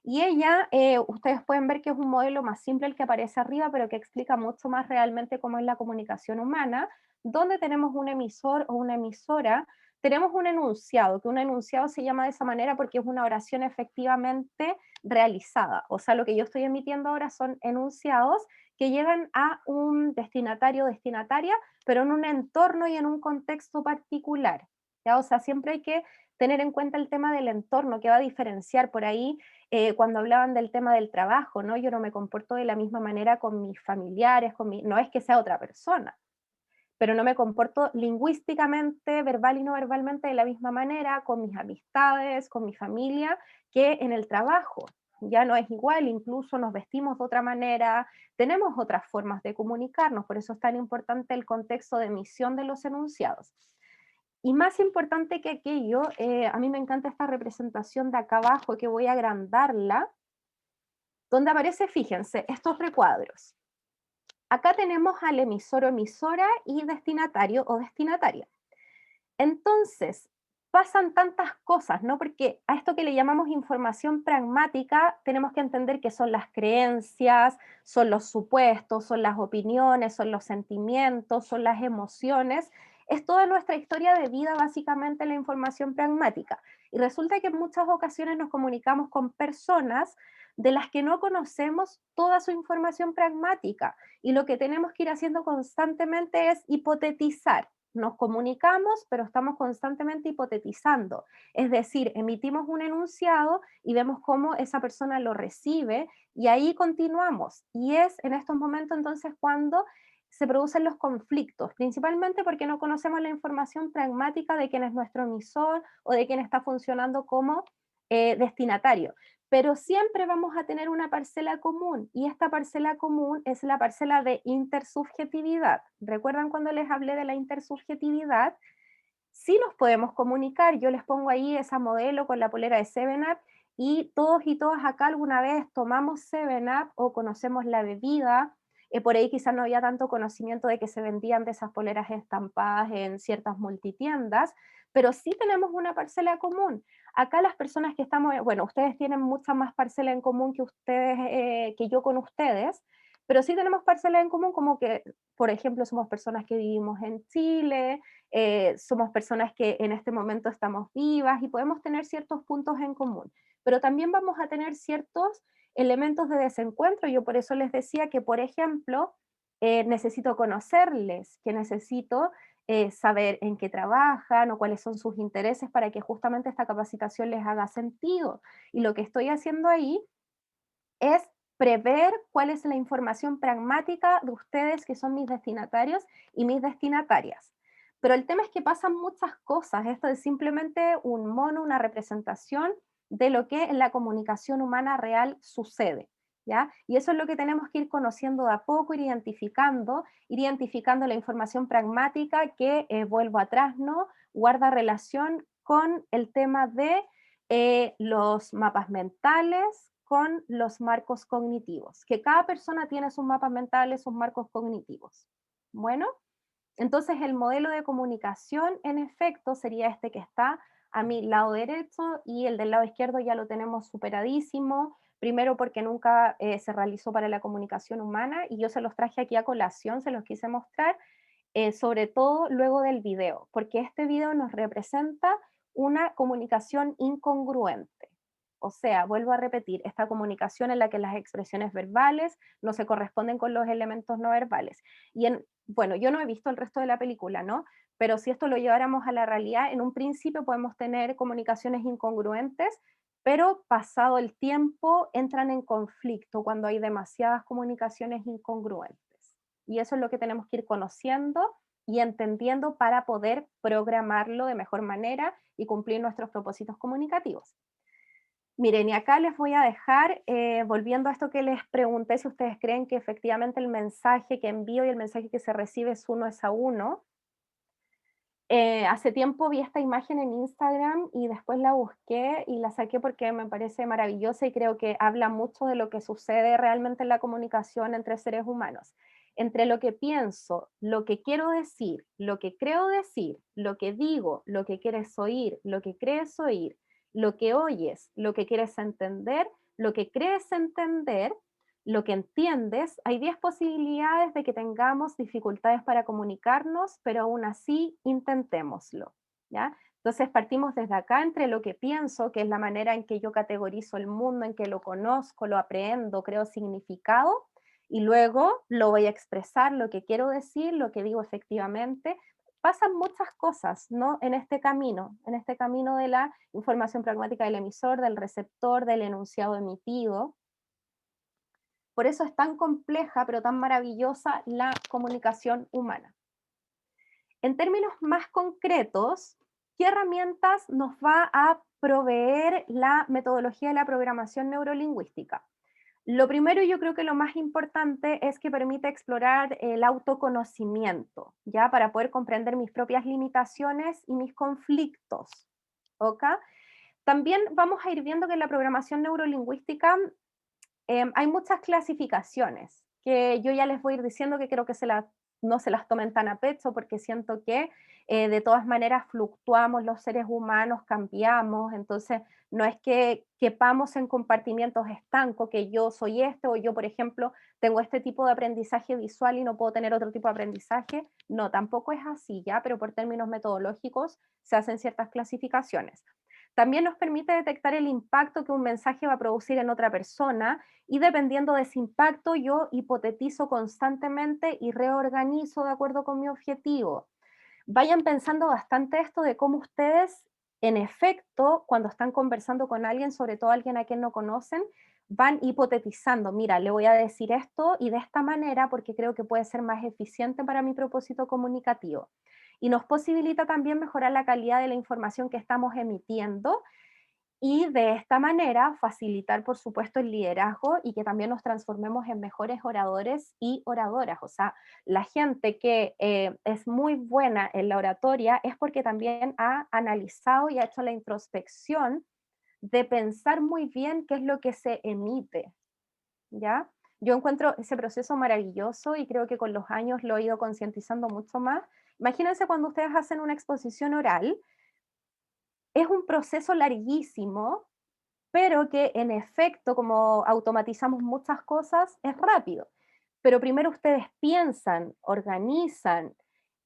Y ella, ustedes pueden ver que es un modelo más simple el que aparece arriba, pero que explica mucho más realmente cómo es la comunicación humana, donde tenemos un emisor o una emisora, tenemos un enunciado, que un enunciado se llama de esa manera porque es una oración efectivamente realizada. O sea, lo que yo estoy emitiendo ahora son enunciados que llegan a un destinatario o destinataria, pero en un entorno y en un contexto particular. ¿Ya? O sea, siempre hay que tener en cuenta el tema del entorno, que va a diferenciar por ahí cuando hablaban del tema del trabajo, ¿no? Yo no me comporto de la misma manera con mis familiares, no es que sea otra persona, pero no me comporto lingüísticamente, verbal y no verbalmente de la misma manera con mis amistades, con mi familia, que en el trabajo. Ya no es igual, incluso nos vestimos de otra manera, tenemos otras formas de comunicarnos, por eso es tan importante el contexto de emisión de los enunciados. Y más importante que aquello, a mí me encanta esta representación de acá abajo, que voy a agrandarla, donde aparece, fíjense, estos recuadros. Acá tenemos al emisor o emisora y destinatario o destinataria. Entonces, pasan tantas cosas, ¿no? Porque a esto que le llamamos información pragmática, tenemos que entender que son las creencias, son los supuestos, son las opiniones, son los sentimientos, son las emociones. Es toda nuestra historia de vida, básicamente, la información pragmática. Y resulta que en muchas ocasiones nos comunicamos con personas de las que no conocemos toda su información pragmática. Y lo que tenemos que ir haciendo constantemente es hipotetizar. Nos comunicamos, pero estamos constantemente hipotetizando. Es decir, emitimos un enunciado y vemos cómo esa persona lo recibe y ahí continuamos. Y es en estos momentos entonces cuando se producen los conflictos, principalmente porque no conocemos la información pragmática de quién es nuestro emisor o de quién está funcionando como destinatario. Pero siempre vamos a tener una parcela común, y esta parcela común es la parcela de intersubjetividad. ¿Recuerdan cuando les hablé de la intersubjetividad? Sí nos podemos comunicar, yo les pongo ahí esa modelo con la polera de 7-Up, y todos y todas acá alguna vez tomamos 7-Up o conocemos la bebida, por ahí quizás no había tanto conocimiento de que se vendían de esas poleras estampadas en ciertas multitiendas, pero sí tenemos una parcela común. Acá las personas que estamos, bueno, ustedes tienen mucha más parcela en común que ustedes, que yo con ustedes, pero sí tenemos parcela en común como que, por ejemplo, somos personas que vivimos en Chile, somos personas que en este momento estamos vivas y podemos tener ciertos puntos en común, pero también vamos a tener ciertos elementos de desencuentro. Yo por eso les decía que, por ejemplo, necesito conocerles, que necesito saber en qué trabajan o cuáles son sus intereses para que justamente esta capacitación les haga sentido. Y lo que estoy haciendo ahí es prever cuál es la información pragmática de ustedes, que son mis destinatarios y mis destinatarias. Pero el tema es que pasan muchas cosas. Esto es simplemente un mono, una representación de lo que en la comunicación humana real sucede, ¿ya? Y eso es lo que tenemos que ir conociendo de a poco, ir identificando la información pragmática que, vuelvo atrás, ¿no? Guarda relación con el tema de los mapas mentales, con los marcos cognitivos, que cada persona tiene sus mapas mentales, sus marcos cognitivos. Bueno, entonces el modelo de comunicación, en efecto, sería este que está a mi lado derecho, y el del lado izquierdo ya lo tenemos superadísimo, primero porque nunca se realizó para la comunicación humana, y yo se los traje aquí a colación, se los quise mostrar, sobre todo luego del video, porque este video nos representa una comunicación incongruente. O sea, vuelvo a repetir, esta comunicación en la que las expresiones verbales no se corresponden con los elementos no verbales. Y bueno, yo no he visto el resto de la película, ¿no? Pero si esto lo lleváramos a la realidad, en un principio podemos tener comunicaciones incongruentes, pero pasado el tiempo entran en conflicto cuando hay demasiadas comunicaciones incongruentes. Y eso es lo que tenemos que ir conociendo y entendiendo para poder programarlo de mejor manera y cumplir nuestros propósitos comunicativos. Miren, y acá les voy a dejar, volviendo a esto que les pregunté, si ustedes creen que efectivamente el mensaje que envío y el mensaje que se recibe es 1 a 1. Hace tiempo vi esta imagen en Instagram y después la busqué y la saqué porque me parece maravillosa y creo que habla mucho de lo que sucede realmente en la comunicación entre seres humanos. Entre lo que pienso, lo que quiero decir, lo que creo decir, lo que digo, lo que quieres oír, lo que crees oír, lo que oyes, lo que quieres entender, lo que crees entender, lo que entiendes. Hay 10 posibilidades de que tengamos dificultades para comunicarnos, pero aún así intentémoslo, ¿ya? Entonces partimos desde acá entre lo que pienso, que es la manera en que yo categorizo el mundo, en que lo conozco, lo aprendo, creo significado, y luego lo voy a expresar, lo que quiero decir, lo que digo efectivamente. Pasan muchas cosas, ¿no? En este camino de la información pragmática del emisor, del receptor, del enunciado emitido. Por eso es tan compleja, pero tan maravillosa la comunicación humana. En términos más concretos, ¿qué herramientas nos va a proveer la metodología de la programación neurolingüística? Lo primero, y yo creo que lo más importante, es que permite explorar el autoconocimiento, ¿ya? Para poder comprender mis propias limitaciones y mis conflictos, ¿ok? También vamos a ir viendo que en la programación neurolingüística hay muchas clasificaciones, que yo ya les voy a ir diciendo que creo que no se las tomen tan a pecho, porque siento que de todas maneras fluctuamos los seres humanos, cambiamos, entonces no es que quepamos en compartimientos estancos, que yo soy este, o yo, por ejemplo, tengo este tipo de aprendizaje visual y no puedo tener otro tipo de aprendizaje. No, tampoco es así, ¿ya? Pero por términos metodológicos se hacen ciertas clasificaciones. También nos permite detectar el impacto que un mensaje va a producir en otra persona, y dependiendo de ese impacto yo hipotetizo constantemente y reorganizo de acuerdo con mi objetivo. Vayan pensando bastante esto de cómo ustedes, en efecto, cuando están conversando con alguien, sobre todo alguien a quien no conocen, van hipotetizando, mira, le voy a decir esto y de esta manera porque creo que puede ser más eficiente para mi propósito comunicativo. Y nos posibilita también mejorar la calidad de la información que estamos emitiendo, y de esta manera facilitar, por supuesto, el liderazgo y que también nos transformemos en mejores oradores y oradoras. O sea, la gente que es muy buena en la oratoria es porque también ha analizado y ha hecho la introspección de pensar muy bien qué es lo que se emite, ¿ya? Yo encuentro ese proceso maravilloso y creo que con los años lo he ido concientizando mucho más. Imagínense cuando ustedes hacen una exposición oral, es un proceso larguísimo, pero que en efecto, como automatizamos muchas cosas, es rápido. Pero primero ustedes piensan, organizan,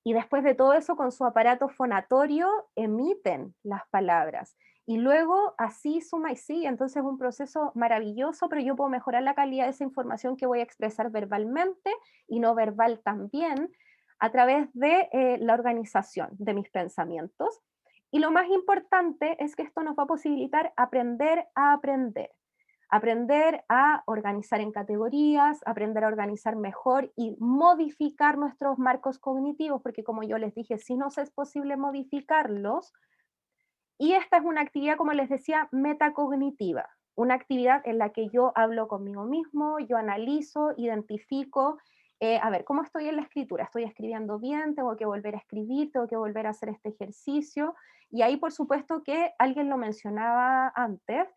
y después de todo eso, con su aparato fonatorio, emiten las palabras. Y luego así suma y sigue. Entonces es un proceso maravilloso, pero yo puedo mejorar la calidad de esa información que voy a expresar verbalmente y no verbal también, a través de la organización de mis pensamientos. Y lo más importante es que esto nos va a posibilitar aprender a aprender. Aprender a organizar en categorías, aprender a organizar mejor y modificar nuestros marcos cognitivos, porque como yo les dije, sí nos es posible modificarlos. Y esta es una actividad, como les decía, metacognitiva, una actividad en la que yo hablo conmigo mismo, yo analizo, identifico, a ver, ¿cómo estoy en la escritura? ¿Estoy escribiendo bien? ¿Tengo que volver a escribir? ¿Tengo que volver a hacer este ejercicio? Y ahí, por supuesto, que alguien lo mencionaba antes,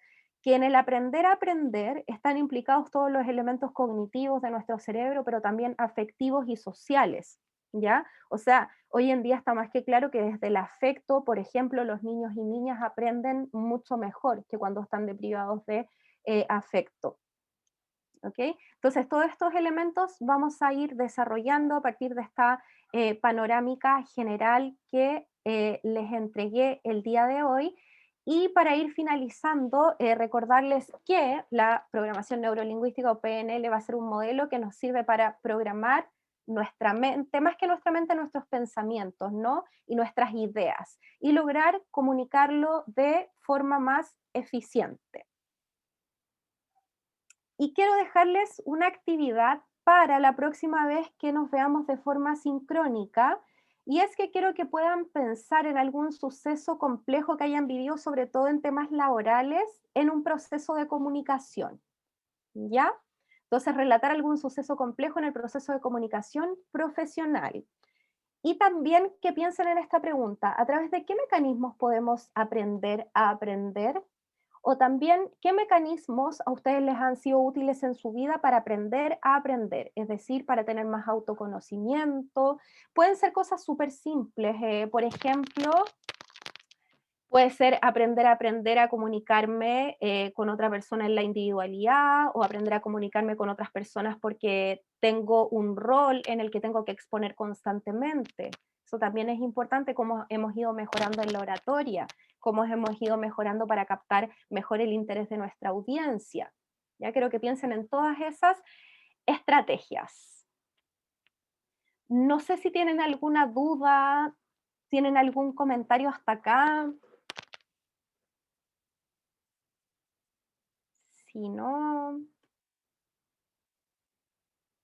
que en el aprender a aprender están implicados todos los elementos cognitivos de nuestro cerebro, pero también afectivos y sociales, ¿ya? O sea, hoy en día está más que claro que desde el afecto, por ejemplo, los niños y niñas aprenden mucho mejor que cuando están deprivados de afecto. ¿Ok? Entonces, todos estos elementos vamos a ir desarrollando a partir de esta panorámica general que les entregué el día de hoy. Y para ir finalizando, recordarles que la programación neurolingüística o PNL va a ser un modelo que nos sirve para programar nuestra mente, más que nuestra mente, nuestros pensamientos, ¿no? Y nuestras ideas, y lograr comunicarlo de forma más eficiente. Y quiero dejarles una actividad para la próxima vez que nos veamos de forma sincrónica, y es que quiero que puedan pensar en algún suceso complejo que hayan vivido, sobre todo en temas laborales, en un proceso de comunicación, ¿ya? Entonces, relatar algún suceso complejo en el proceso de comunicación profesional. Y también que piensen en esta pregunta: ¿a través de qué mecanismos podemos aprender a aprender? O también, ¿qué mecanismos a ustedes les han sido útiles en su vida para aprender a aprender? Es decir, para tener más autoconocimiento. Pueden ser cosas súper simples. Por ejemplo, Puede ser aprender a comunicarme con otra persona en la individualidad, o aprender a comunicarme con otras personas porque tengo un rol en el que tengo que exponer constantemente. Eso también es importante, cómo hemos ido mejorando en la oratoria, cómo hemos ido mejorando para captar mejor el interés de nuestra audiencia. Ya quiero que piensen en todas esas estrategias. No sé si tienen alguna duda, tienen algún comentario hasta acá. Si no,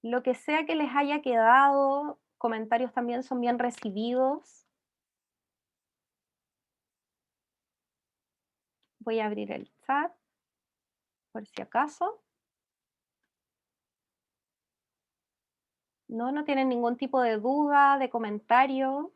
lo que sea que les haya quedado, comentarios también son bien recibidos. Voy a abrir el chat, por si acaso. No tienen ningún tipo de duda, de comentario.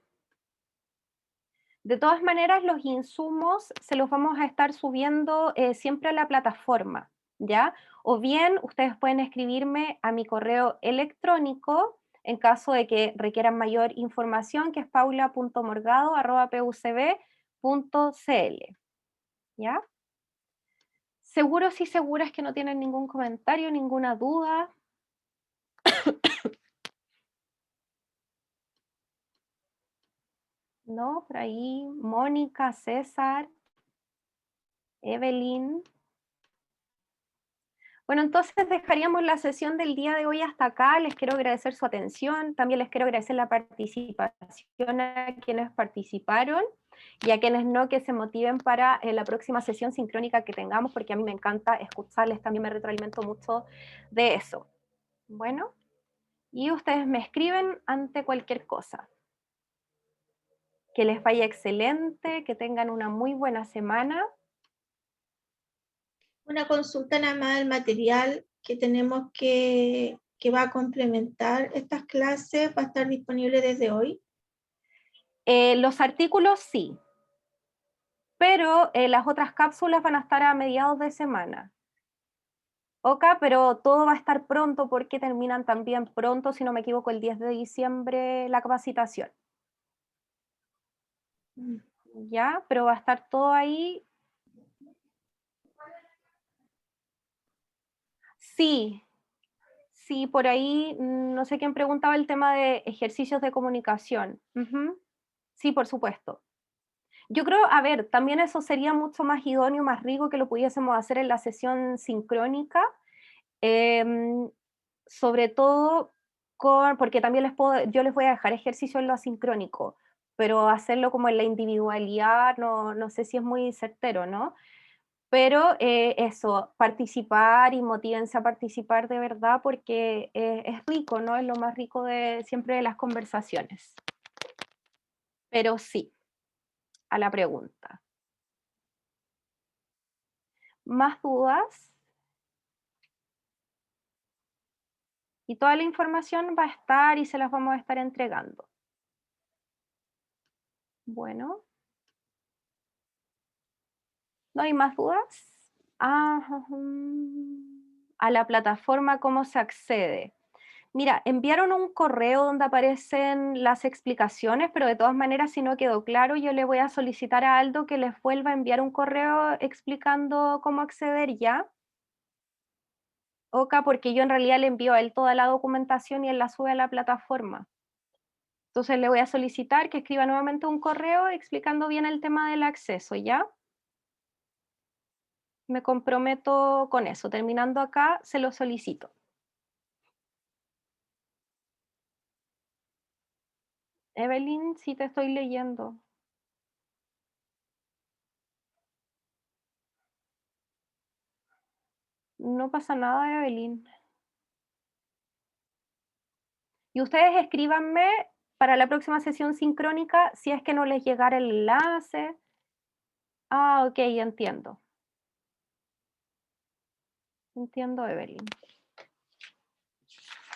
De todas maneras, los insumos se los vamos a estar subiendo siempre a la plataforma, ¿ya? O bien ustedes pueden escribirme a mi correo electrónico en caso de que requieran mayor información, que es paula.morgado@pucb.cl, ¿ya? Seguros y seguras que no tienen ningún comentario, ninguna duda. ¿No? Por ahí, Mónica, César, Evelyn. Bueno, entonces dejaríamos la sesión del día de hoy hasta acá. Les quiero agradecer su atención. También les quiero agradecer la participación a quienes participaron y a quienes no, que se motiven para la próxima sesión sincrónica que tengamos, porque a mí me encanta escucharles, también me retroalimento mucho de eso. Bueno, y ustedes me escriben ante cualquier cosa. Que les vaya excelente, que tengan una muy buena semana. Una consulta nada más del material que tenemos que va a complementar estas clases, va a estar disponible desde hoy. Los artículos sí, pero las otras cápsulas van a estar a mediados de semana. Ok, pero todo va a estar pronto porque terminan también pronto, si no me equivoco, el 10 de diciembre la capacitación. Ya, pero va a estar todo ahí. Sí, sí, por ahí, no sé quién preguntaba el tema de ejercicios de comunicación. Sí, por supuesto. Yo creo, a ver, también eso sería mucho más idóneo, más rico que lo pudiésemos hacer en la sesión sincrónica, sobre todo porque también yo les voy a dejar ejercicio en lo asincrónico, pero hacerlo como en la individualidad, no sé si es muy certero, ¿no? Pero eso, participar y motívense a participar de verdad porque es rico, ¿no? Es lo más rico siempre de las conversaciones. Pero sí, a la pregunta. ¿Más dudas? Y toda la información va a estar y se las vamos a estar entregando. Bueno. ¿No hay más dudas? A la plataforma, ¿cómo se accede? Mira, enviaron un correo donde aparecen las explicaciones, pero de todas maneras, si no quedó claro, yo le voy a solicitar a Aldo que les vuelva a enviar un correo explicando cómo acceder ya. Ok, porque yo en realidad le envío a él toda la documentación y él la sube a la plataforma. Entonces le voy a solicitar que escriba nuevamente un correo explicando bien el tema del acceso, ¿ya? Me comprometo con eso. Terminando acá, se lo solicito. Evelyn, sí te estoy leyendo. No pasa nada, Evelyn. Y ustedes escríbanme para la próxima sesión sincrónica si es que no les llegara el enlace. Ah, ok, entiendo. Entiendo, Evelyn.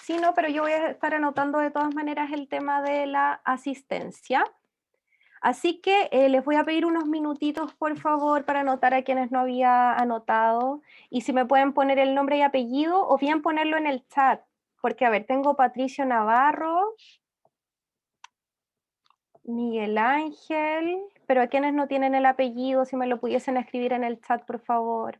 Sí, no, pero yo voy a estar anotando de todas maneras el tema de la asistencia. Así que les voy a pedir unos minutitos, por favor, para anotar a quienes no había anotado. Y si me pueden poner el nombre y apellido, o bien ponerlo en el chat. Porque, a ver, tengo Patricio Navarro, Miguel Ángel, pero a quienes no tienen el apellido, si me lo pudiesen escribir en el chat, por favor.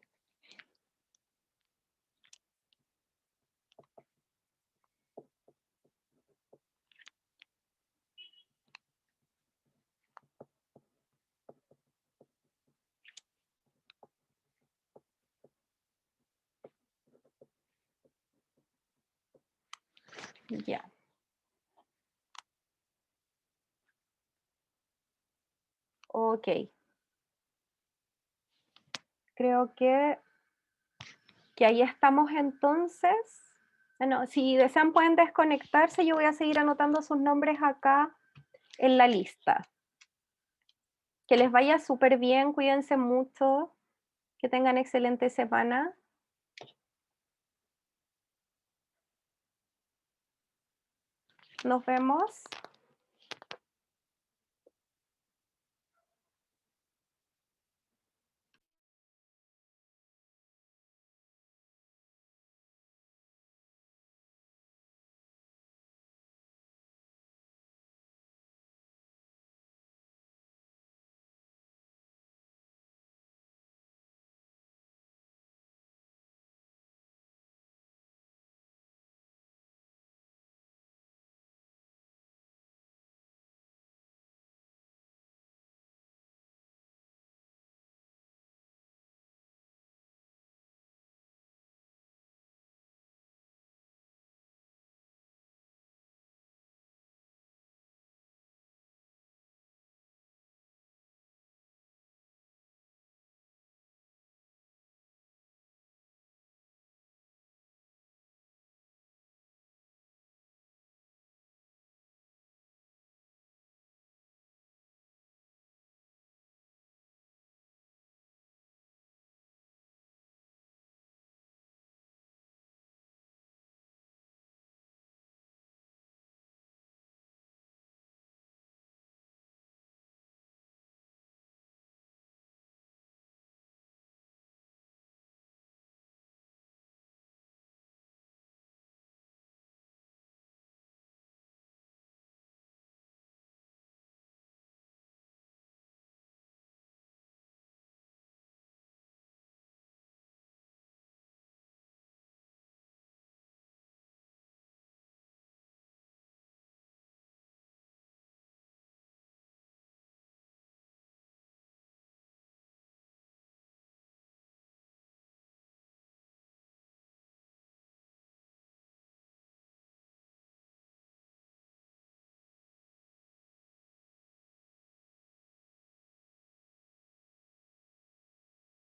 Ya. Ok. Creo que ahí estamos entonces. Bueno, si desean pueden desconectarse, yo voy a seguir anotando sus nombres acá en la lista. Que les vaya súper bien, cuídense mucho, que tengan excelente semana. Nos vemos.